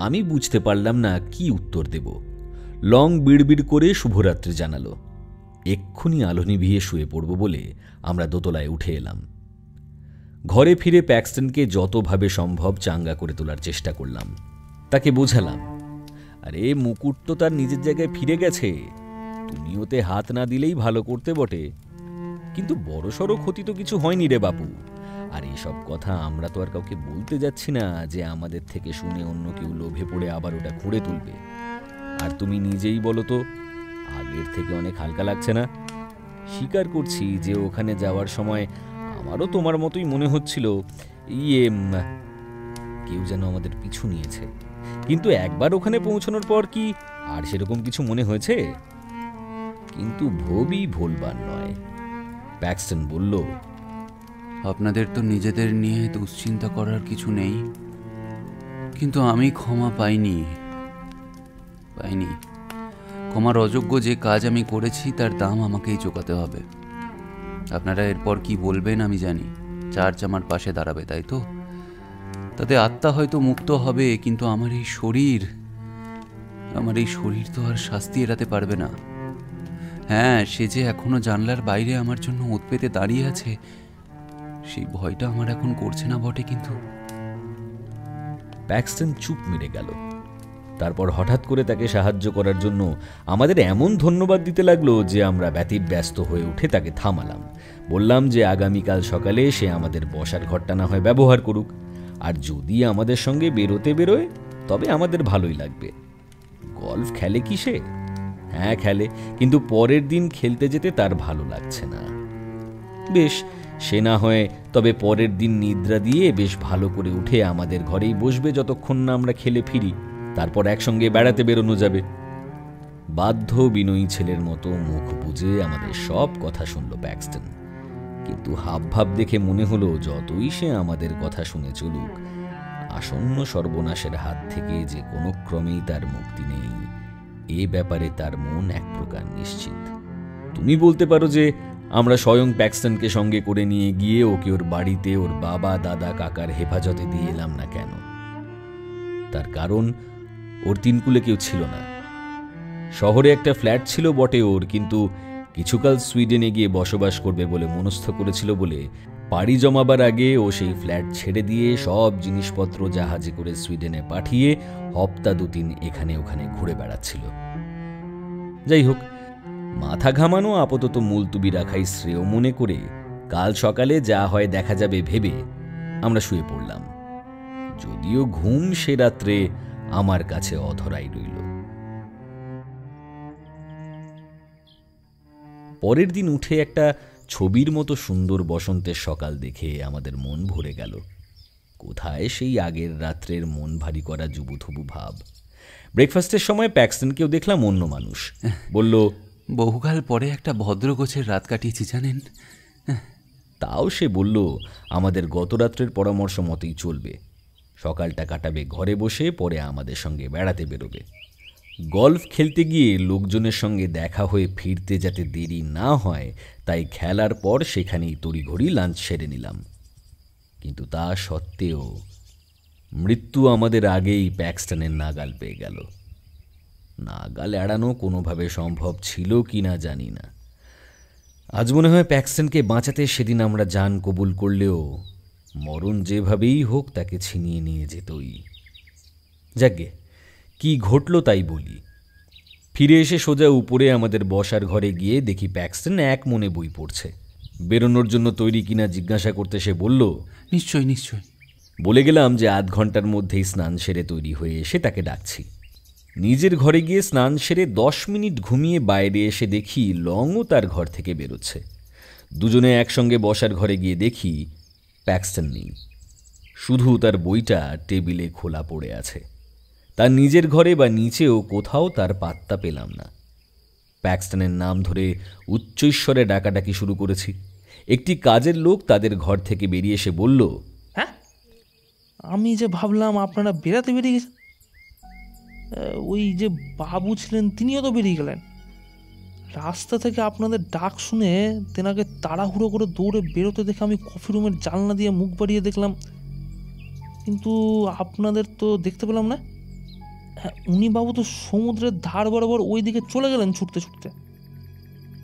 C: আমি বুঝতে পারলাম না কি উত্তর দেব। লং বিড়বিড় করে শুভরাত্রি জানালো। এক্ষুনি আলো নিভিয়ে শুয়ে পড়ব বলে আমরা দোতলায় উঠে এলাম। ঘরে ফিরে প্যাক্সটনকে যতভাবে সম্ভব চাঙ্গা করে তোলার চেষ্টা করলাম। তাকে বোঝালাম, আরে মুকুট তো তার নিজের জায়গায় ফিরে গেছে, তুমি ওতে হাত না দিলেই ভালো করতে বটে, কিন্তু বড়সড় ক্ষতি তো কিছু হয়নি রে বাপু। আর এইসব কথা আমরা তো আর কাউকে বলতে যাচ্ছি না যে আমাদের থেকে শুনে অন্য কেউ লোভে পড়ে আবার ওটা খুঁড়ে তুলবে। আর তুমি নিজেই বলো তো, আগের থেকে অনেক হালকা লাগছে না? স্বীকার করছি যে ওখানে যাওয়ার সময় আমারও তোমার মতোই মনে হচ্ছিল কেউ যেন আমাদের পিছু নিয়েছে, কিন্তু একবার ওখানে পৌঁছানোর পর কি আর সেরকম কিছু মনে হয়েছে? কিন্তু ভবি ভুলবার নয়। প্যাক্সটন বলল,
D: আপনাদের তো নিজেদের নিয়ে দুশ্চিন্তা করার কিছু নেই, কিন্তু আমি ক্ষমা পাইনি। ক্ষমার অযোগ্য যে কাজ আমি করেছি তার দাম আমাকেই চোকাতে হবে। আপনারা এরপর কি বলবেন আমি জানি, চার্চ আমার পাশে দাঁড়াবে, তাই তো? তাতে আত্মা হয়তো মুক্ত হবে, কিন্তু আমার এই শরীর তো আর শাস্তি এড়াতে পারবে না। হ্যাঁ, সে যে এখনো জানলার বাইরে আমার জন্য ওত পেতে দাঁড়িয়ে আছে, সেই ভয়টা আমার এখন করছে না বটে, কিন্তু।
C: প্যাক্সটন চুপ মেরে গেল। তারপর হঠাৎ করে তাকে সাহায্য করার জন্য আমাদের এমন ধন্যবাদ দিতে লাগলো যে আমরা ব্যতিব্যস্ত হয়ে উঠে তাকে থামালাম। বললাম যে আগামীকাল সকালে সে আমাদের বসার ঘরটা না হয় ব্যবহার করুক, আর যদি আমাদের সঙ্গে বেরোয় তবে আমাদের ভালোই লাগবে। গলফ খেলে কি সে? হ্যাঁ খেলে, কিন্তু পরের দিন খেলতে যেতে তার ভালো লাগছে না। বেশ, সে না হয় তবে পরের দিন নিদ্রা দিয়ে বেশ ভালো করে উঠে আমাদের ঘরেই বসবে যতক্ষণ না আমরা খেলে ফিরি, তারপর একসঙ্গে বেড়াতে বেরোনো যাবে। বাধ্য বিনয়ী ছেলের মতো মুখ বুজে আমাদের সব কথা শুনল প্যাক্সটন, কিন্তু হাবভাব দেখে মনে হলো যতই সে আমাদের কথা শুনে চলুক, আসন্ন সর্বনাশের হাত থেকে যে কোনো ক্রমেই তার মুক্তি নেই, এ ব্যাপারে তার মন এক প্রকার নিশ্চিত। তুমি বলতে পারো যে আমরা স্বয়ং প্যাক্সটনকে সঙ্গে করে নিয়ে গিয়ে ওকে ওর বাড়িতে ওর বাবা দাদা কাকার হেফাজতে দিয়ে এলাম না কেন? তার কারণ ওর তিনকুলে কেউ ছিল না। শহরে একটা ফ্ল্যাট ছিল বটে ওর, কিন্তু কিছুকাল সুইডেনে গিয়ে বসবাস করবে বলে মনস্থ করেছিল বলে পাড়ি জমাবার আগে ও সেই ফ্ল্যাট ছেড়ে দিয়ে সব জিনিসপত্র জাহাজে করে সুইডেনে পাঠিয়ে হপ্তা 2-3 এখানে ওখানে ঘুরে বেড়াচ্ছিল। যাই হোক, মাথা ঘামানো আপাতত মুলতুবি রাখাই শ্রেয় মনে করে কাল সকালে যা হয় দেখা যাবে ভেবে আমরা শুয়ে পড়লাম, যদিও ঘুম সে রাত্রে আমার কাছে অধরাই রইল। পরের দিন উঠে একটা ছবির মতো সুন্দর বসন্তের সকাল দেখে আমাদের মন ভরে গেল। কোথায় সেই আগের রাত্রের মন ভারী করা যুবুথুবু ভাব। ব্রেকফাস্টের সময় প্যাক্সটনকেও দেখলাম অন্য মানুষ। বলল,
D: বহুকাল পরে একটা ভদ্রগোছের রাত কাটিয়েছি জানেন।
C: তাও সে বলল আমাদের গত রাত্রের পরামর্শ মতেই চলবে, সকালটা কাটাবে ঘরে বসে, পরে আমাদের সঙ্গে বেড়াতে বেরোবে। গলফ খেলতে গিয়ে লোকজনের সঙ্গে দেখা হয়ে ফিরতে যাতে দেরি না হয় তাই খেলার পর সেখানেই তড়িঘড়ি লাঞ্চ সেরে নিলাম। কিন্তু তা সত্ত্বেও মৃত্যু আমাদের আগেই প্যাক্সটনের নাগাল পেয়ে গেল। নাগাল এড়ানো কোনোভাবে সম্ভব ছিল কি না জানি না। আজ মনে হয় প্যাক্সটনকে বাঁচাতে সেদিন আমরা জান কবুল করলেও মরণ যেভাবেই হোক তাকে ছিনিয়ে নিয়ে যেতই। যাকে কি ঘটল তাই বলি। ফিরে এসে সোজা উপরে আমাদের বসার ঘরে গিয়ে দেখি প্যাক্সটন এক মনে বই পড়ছে। বেরোনোর জন্য তৈরি কিনা জিজ্ঞাসা করতে সে বলল,
D: নিশ্চয়ই নিশ্চয়ই।
C: বলে গেলাম যে আধ ঘন্টার মধ্যেই স্নান সেরে তৈরি হয়ে এসে তাকে ডাকছি। নিজের ঘরে গিয়ে স্নান সেরে 10 মিনিট ঘুমিয়ে বাইরে এসে দেখি লংও তার ঘর থেকে বেরোচ্ছে। দুজনে একসঙ্গে বসার ঘরে গিয়ে দেখি প্যাক্সটন নেই, শুধু তার বইটা টেবিলে খোলা পড়ে আছে। তার নিজের ঘরে বা নিচেও কোথাও তার পাত্তা পেলাম না। প্যাক্সটনের নাম ধরে উচ্চৈঃস্বরে ডাকাডাকি শুরু করেছি। একটি কাজের লোক তাদের ঘর থেকে বেরিয়ে এসে বলল,
H: হ্যাঁ, আমি যে ভাবলাম আপনারা বেড়াতে বেরিয়ে গেছেন। ওই যে বাবু ছিলেন তিনিও তো বেরিয়ে গেলেন। রাস্তা থেকে আপনাদের ডাক শুনে তেনাকে তাড়াহুড়ো করে দৌড়ে বেরোতে দেখে আমি কফি রুমের জানলা দিয়ে মুখ বাড়িয়ে দেখলাম, কিন্তু আপনাদের তো দেখতে পেলাম না। হ্যাঁ, উনি বাবু তো সমুদ্রের ধার বরাবর ওই দিকে চলে গেলেন ছুটতে ছুটতে।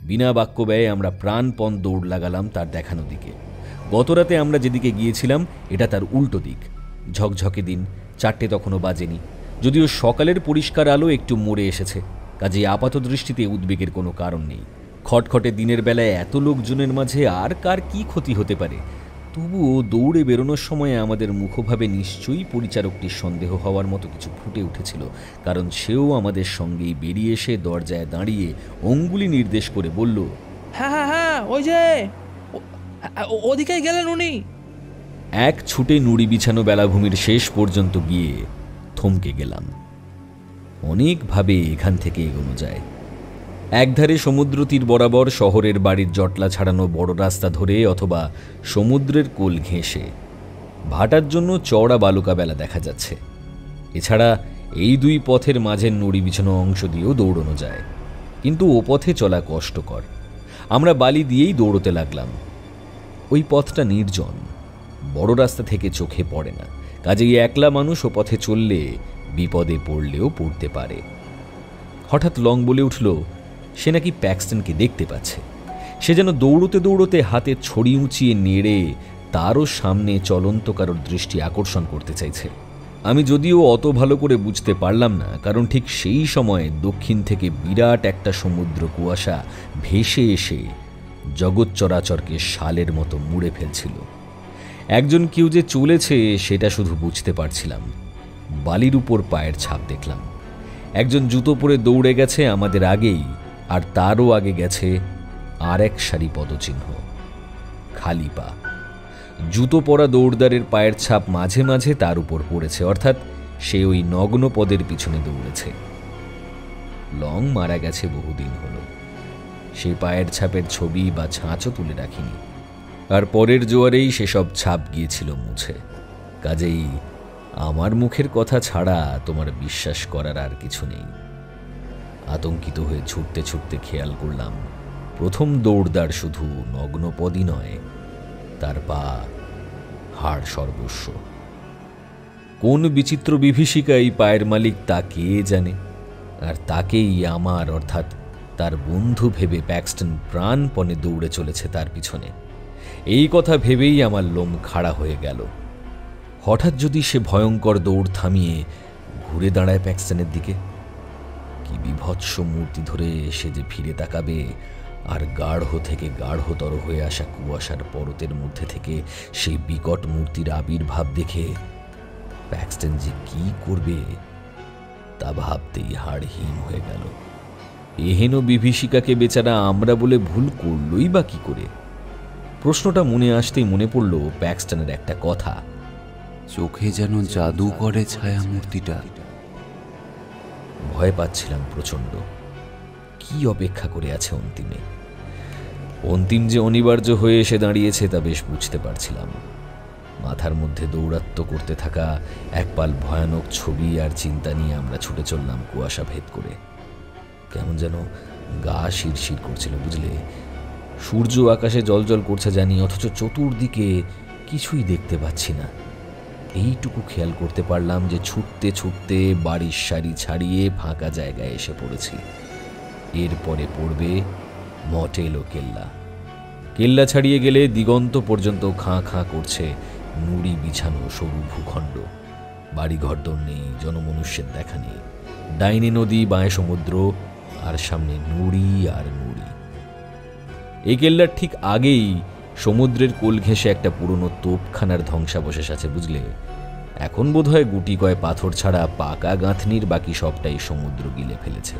C: বিনা বাক্য ব্যয়ে আমরা প্রাণপণ দৌড় লাগালাম তার দেখানো দিকে। গতরাতে আমরা যেদিকে গিয়েছিলাম এটা তার উল্টো দিক। ঝকঝকে দিন, 4টে তখনও বাজেনি, যদিও সকালের পরিষ্কার আলো একটু মরে এসেছে। কাজেই আপাত দৃষ্টিতে উদ্বেগের কোনো কারণ নেই। খটখটে দিনের বেলায় এত লোকজনের মাঝে আর কার কি ক্ষতি হতে পারে। তবুও দৌড়ে বেরোনোর সময় আমাদের মুখভাবে নিশ্চয়ই পরিচারকটির সন্দেহ হওয়ার মতো কিছু ফুটে উঠেছিল, কারণ সেও আমাদের সঙ্গেই বেরিয়ে এসে দরজায় দাঁড়িয়ে অঙ্গুলি নির্দেশ করে বলল,
H: হ্যাঁ হ্যাঁ হ্যাঁ, ওই যে ওদিকেই গেলেন উনি।
C: এক ছুটে নুড়ি বিছানো বেলাভূমির শেষ পর্যন্ত গিয়ে থমকে গেলাম। অনেকভাবে এখান থেকে এগোনো যায়। একধারে সমুদ্র তীর বরাবর শহরের বাড়ির জটলা ছাড়ানো বড় রাস্তা ধরে অথবা সমুদ্রের কোল ঘেঁষে ভাটার জন্য চওড়া বালুকা বেলা দেখা যাচ্ছে। এছাড়া এই দুই পথের মাঝের নুড়ি বিছানো অংশ দিয়েও দৌড়ানো যায়, কিন্তু ও পথে চলা কষ্টকর। আমরা বালি দিয়েই দৌড়তে লাগলাম। ওই পথটা নির্জন, বড় রাস্তা থেকে চোখে পড়ে না, কাজেই একলা মানুষ ও পথে চললে বিপদে পড়লেও পড়তে পারে। হঠাৎ লং বলে উঠল সে নাকি প্যাক্সটনকে দেখতে পাচ্ছে। সে যেন দৌড়তে দৌড়তে হাতে ছড়ি উঁচিয়ে নেড়ে তারও সামনে চলন্ত কারোর দৃষ্টি আকর্ষণ করতে চাইছে। আমি যদিও অত ভালো করে বুঝতে পারলাম না, কারণ ঠিক সেই সময় দক্ষিণ থেকে বিরাট একটা সমুদ্র কুয়াশা ভেসে এসে জগৎ চরাচরকে শালের মতো মুড়ে ফেলছিল। একজন কেউ যে চলেছে সেটা শুধু বুঝতে পারছিলাম। বালির উপর পায়ের ছাপ দেখলাম। একজন জুতো পরে দৌড়ে গেছে আমাদের আগেই, আর তারও আগে গেছে আর এক সারি পদচিহ্ন, খালি পা। জুতো পরা দৌড়দারের পায়ের ছাপ মাঝে মাঝে তার উপর পড়েছে, অর্থাৎ সে ওই নগ্ন পদের পিছনে দৌড়েছে। লং মারা গেছে বহুদিন হলো, সেই পায়ের ছাপের ছবি বা ছাঁচও তুলে রাখিনি, আর পরের জোয়ারেই সেসব ছাপ গিয়েছিল মুছে। কাজেই আমার মুখের কথা ছাড়া তোমার বিশ্বাস করার আর কিছু নেই। আতঙ্কিত হয়ে ছুটতে ছুটতে খেয়াল করলাম প্রথম দৌড়দার শুধু নগ্নপদই নয়, তার পা হাড় সর্বস্ব। কোন বিচিত্র বিভীষিকা এই পায়ের মালিক তা কে জানে, আর তাকেই আমার অর্থাৎ তার বন্ধু ভেবে প্যাক্সটন প্রাণপণে দৌড়ে চলেছে তার পিছনে। এই কথা ভেবেই আমার লোম খাড়া হয়ে গেল। হঠাৎ যদি সে ভয়ঙ্কর দৌড় থামিয়ে ঘুরে দাঁড়ায় প্যাক্সটনের দিকে, কি বিভৎস মূর্তি ধরে সে যে ফিরে তাকাবে, আর গাঢ় থেকে গাঢ়তর হয়ে আসা কুয়াশার পরতের মধ্যে থেকে সেই বিকট মূর্তির আবির্ভাব দেখে প্যাক্সটন যে কি করবে তা ভাবতেই হাড় হিম হয়ে গেল। এহেন বিভীষিকাকে বেচারা আমরা বলে ভুল করলই বা কি করে? প্রশ্নটা মনে আসতেই মনে পড়ল প্যাক্সটনের একটা কথা,
D: চোখে যেন জাদু করে ছায়া মূর্তিটা।
C: ভয় পাচ্ছিলাম প্রচণ্ড। কি অপেক্ষা করে আছে অন্তিমে? অন্তিম যে অনিবার্য হয়ে এসে দাঁড়িয়েছে তা বেশ বুঝতে পারছিলাম। মাথার মধ্যে দৌরাত্ম করতে থাকা একপাল ভয়ানক ছবি আর চিন্তা নিয়ে আমরা ছুটে চললাম কুয়াশা ভেদ করে। কেমন যেন গা শিরশির করছিল, বুঝলে। সূর্য আকাশে জ্বলজ্বল করছে জানি, অথচ চতুর্দিকে কিছুই দেখতে পাচ্ছি না। এইটুকু খেয়াল করতে পারলাম যে ছুটতে ছুটতে বাড়ির সারি ছাড়িয়ে ফাঁকা জায়গায় এসে পড়েছি। এরপরে পড়বে মটেল ও কেল্লা। কেল্লা ছাড়িয়ে গেলে দিগন্ত পর্যন্ত খাঁ খাঁ করছে নুড়ি বিছানো সরু ভূখণ্ড। বাড়িঘরদর নেই, জনমনুষ্যের দেখা নেই। ডাইনে নদী, বাঁয়ে সমুদ্র, আর সামনে নুড়ি আর নুড়ি। এই কেল্লার ঠিক আগেই সমুদ্রের কোল ঘেঁষে একটা পুরনো তোপখানার ধ্বংসাবশেষ আছে, বুঝলে। এখন বোধহয় গুটি কয় পাথর ছাড়া পাকা গাঁথনির বাকি সবটাই সমুদ্র গিলে ফেলেছে।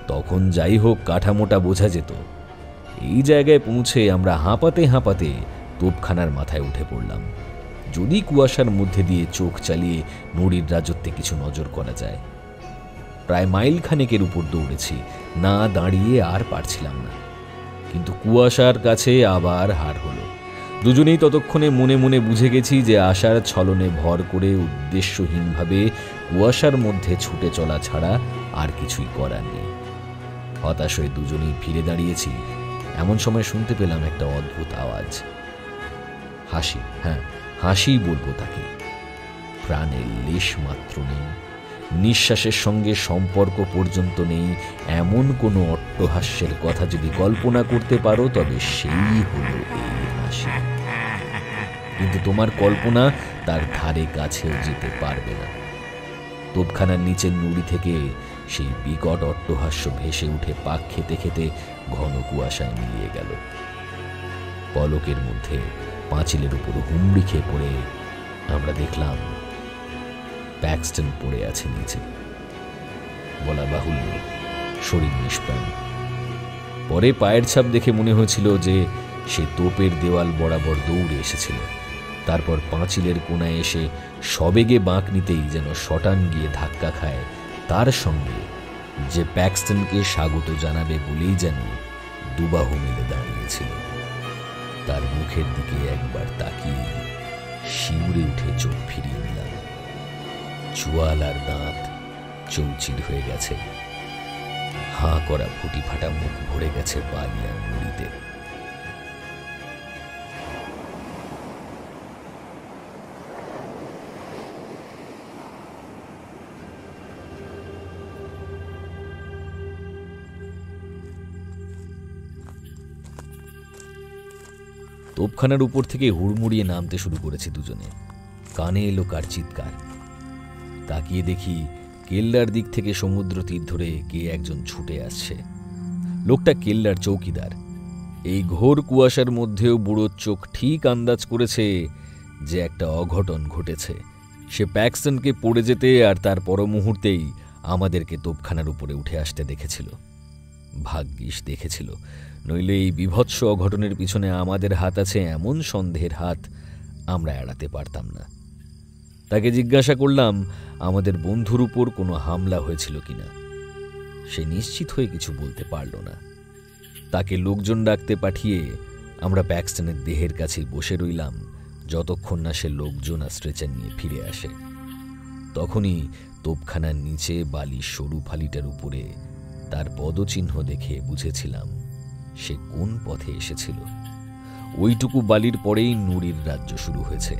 C: তখন যাই হোক কাঠামোটা বোঝা যেত। এই জায়গায় পৌঁছে আমরা হাঁপাতে হাঁপাতে তোপখানার মাথায় উঠে পড়লাম। যদি কুয়াশার মধ্যে দিয়ে চোখ চালিয়ে নুড়ির রাজত্বে কিছু নজর করা যায়। প্রায় মাইল খানেকের উপর দৌড়েছি, না দাঁড়িয়ে আর পারছিলাম না। কিন্তু কুয়াশার কাছে আবার হার হলো। দুজনেই ততক্ষণে মনে মনে বুঝে গেছি যে আশার ছলনে ভর করে উদ্দেশ্যহীনভাবে কুয়াশার মধ্যে ছুটে চলা ছাড়া আর কিছুই করার নেই। হতাশ হয়ে দুজনেই ফিরে দাঁড়িয়েছি। এমন সময় শুনতে পেলাম একটা অদ্ভুত আওয়াজ। হাসি, হ্যাঁ হাসি বলবো তাকে। প্রাণের লেশ মাত্র নেই, নিঃশ্বাসের সঙ্গে সম্পর্ক পর্যন্ত নেই এমন কোনো অট্টহাস্যের কথা যদি কল্পনা করতে পারো তবে সেই হলো এই হাসি। কিন্তু তোমার কল্পনা তার ধারে কাছেও যেতে পারবে না। তোপখানার নিচের নুড়ি থেকে সেই বিকট অট্টহাস্য ভেসে উঠে পাক খেতে খেতে ঘন কুয়াশায় মিলিয়ে গেল। পলকের মধ্যে পাঁচিলের উপর হুমড়ি খেয়ে পড়ে আমরা দেখলাম প্যাক্সটন পড়ে আছে নিচে। বলা বাহুল্য, শরীর নিষ্প্রাণ। পরে পায়ের ছাপ দেখে মনে হয়েছিল যে সে তোপের দেওয়াল বরাবর দৌড়ে এসেছিল। তারপর পাঁচিলের কোনায় এসে সবেগে বাঁক নিতেই যেন শটান গিয়ে ধাক্কা খায় তার সঙ্গে যে প্যাক্সটনকে স্বাগত জানাবে বলেই যেন দুবাহু মেলে দাঁড়িয়েছিল। তার মুখের দিকে একবার তাকিয়ে শিউরে উঠে চোখ ফিরিয়ে নিলাম। চোয়াল আর দাঁত চৌচির হয়ে গেছে, হাঁ করা ফুটি ফাটা মুখ ভরে গেছে বালি আর নুড়িতে। তোপখানার উপর থেকে হুড়মুড়িয়ে নামতে শুরু করেছে দুজনে। কানে এলো কার চিৎকার। তাকিয়ে দেখি কেল্লার দিক থেকে সমুদ্র তীর ধরে কে একজন ছুটে আসছে। লোকটা কেল্লার চৌকিদার। এই ঘোর কুয়াশার মধ্যেও বুড়োর চোখ ঠিক আন্দাজ করেছে যে একটা অঘটন ঘটেছে। সে প্যাক্সটনকে পড়ে যেতে আর তার পর মুহূর্তেই আমাদেরকে তোপখানার উপরে উঠে আসতে দেখেছিল। ভাগ্যিস দেখেছিল, নইলে এই বিভৎস অঘটনের পিছনে আমাদের হাত আছে এমন সন্দেহের হাত আমরা এড়াতে পারতাম না। তাকে জিজ্ঞাসা করলাম আমাদের বন্ধুর উপর কোনো হামলা হয়েছিল কিনা। সে নিশ্চিত হয়ে কিছু বলতে পারল না। তাকে লোকজন ডাকতে পাঠিয়ে আমরা প্যাক্সটনের দেহের কাছে বসে রইলাম যতক্ষণ না সে লোকজন আর স্ট্রেচার নিয়ে ফিরে আসে। তখনই তোপখানার নিচে বালির সরু ফালিটার উপরে তার পদচিহ্ন দেখে বুঝেছিলাম সে কোন পথে এসেছিল। ওইটুকু বালির পরেই নুড়ির রাজ্য শুরু হয়েছে।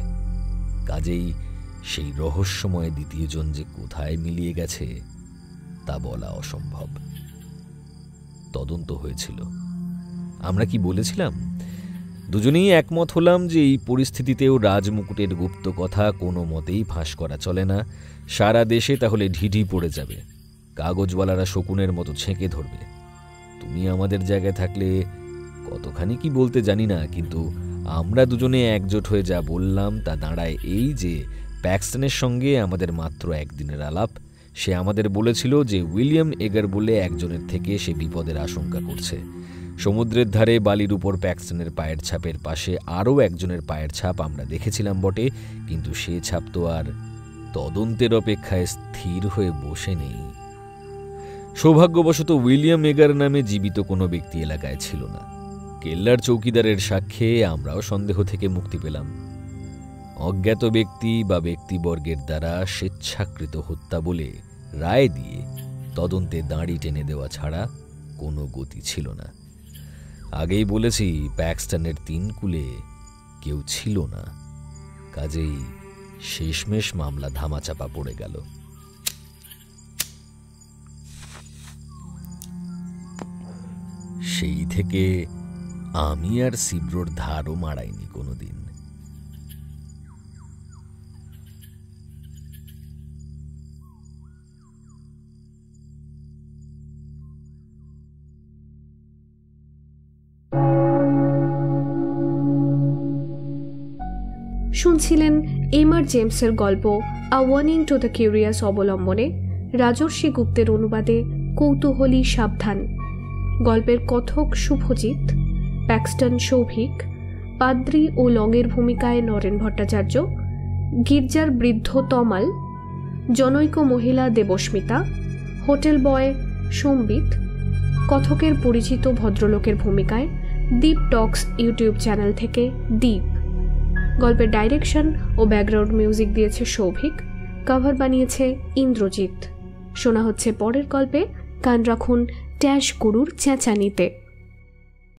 C: কাজেই সেই রহস্যময় দ্বিতীয়জন যে কোথায় মিলিয়ে গেছে তা বলা অসম্ভব। তদন্ত হয়েছিল। আমরা কি বলেছিলাম? দুজনেই একমত হলাম যে এই পরিস্থিতিতেও রাজমুকুটের গুপ্ত কথা কোনো মতেই ফাঁস করা চলে না। সারা দেশে তাহলে ঢিঢি পড়ে যাবে, কাগজওয়ালারা শকুনের মতো ছেঁকে ধরবে। তুমি আমাদের জায়গায় থাকলে কতখানি কি বলতে জানি না, কিন্তু আমরা দুজনে একজোট হয়ে যা বললাম তা দাঁড়ায় এই যে প্যাক্সটনের সঙ্গে আমাদের মাত্র একদিনের আলাপ। সে আমাদের বলেছিল যে উইলিয়াম এগার বলে একজনের থেকে সে বিপদের আশঙ্কা করছে। সমুদ্রের ধারে বালির উপর প্যাক্সটনের পায়ের ছাপের পাশে আরও একজনের পায়ের ছাপ আমরা দেখেছিলাম বটে, কিন্তু সে ছাপ তো আর তদন্তের অপেক্ষায় স্থির হয়ে বসে নেই। সৌভাগ্যবশত উইলিয়াম এগার নামে জীবিত কোনো ব্যক্তি এলাকায় ছিল না। কেল্লার চৌকিদারের সাক্ষ্যে আমরাও সন্দেহ থেকে মুক্তি পেলাম। অজ্ঞাত ব্যক্তি বা ব্যক্তিবর্গের দ্বারা স্বেচ্ছাকৃত হত্যা বলে রায় দিয়ে তদন্তে দাঁড়ি টেনে দেওয়া ছাড়া কোনো গতি ছিল না। আগেই বলেছি প্যাক্সটনের 3 কুলে কেউ ছিল না, কাজেই শেষমেশ মামলা ধামাচাপা পড়ে গেল। সেই থেকে আমি আর সিব্রোর ধারও মারাইনি কোনোদিন।
A: শুনছিলেন এমআর জেমসের গল্প আ ওয়ার্নিং টু দ্য কিউরিয়াস অবলম্বনে রাজর্ষি গুপ্তের অনুবাদে কৌতূহলী সাবধান। গল্পের কথক শুভজিৎ, প্যাক্সটন সৌভিক, পাদ্রী ও লংয়ের ভূমিকায় নরেন ভট্টাচার্য, গির্জার বৃদ্ধ তমাল, জনৈক মহিলা দেবস্মিতা, হোটেল বয় সম্বিত, কথকের পরিচিত ভদ্রলোকের ভূমিকায় দীপ টক্স ইউটিউব চ্যানেল থেকে দীপ। গল্পের ডাইরেকশন ও ব্যাকগ্রাউন্ড মিউজিক দিয়েছে সৌভিক, কভার বানিয়েছে ইন্দ্রজিৎ। শোনা হচ্ছে পরের গল্পে। কান রাখুন ট্যাশ গরুর চেঁচানিতে।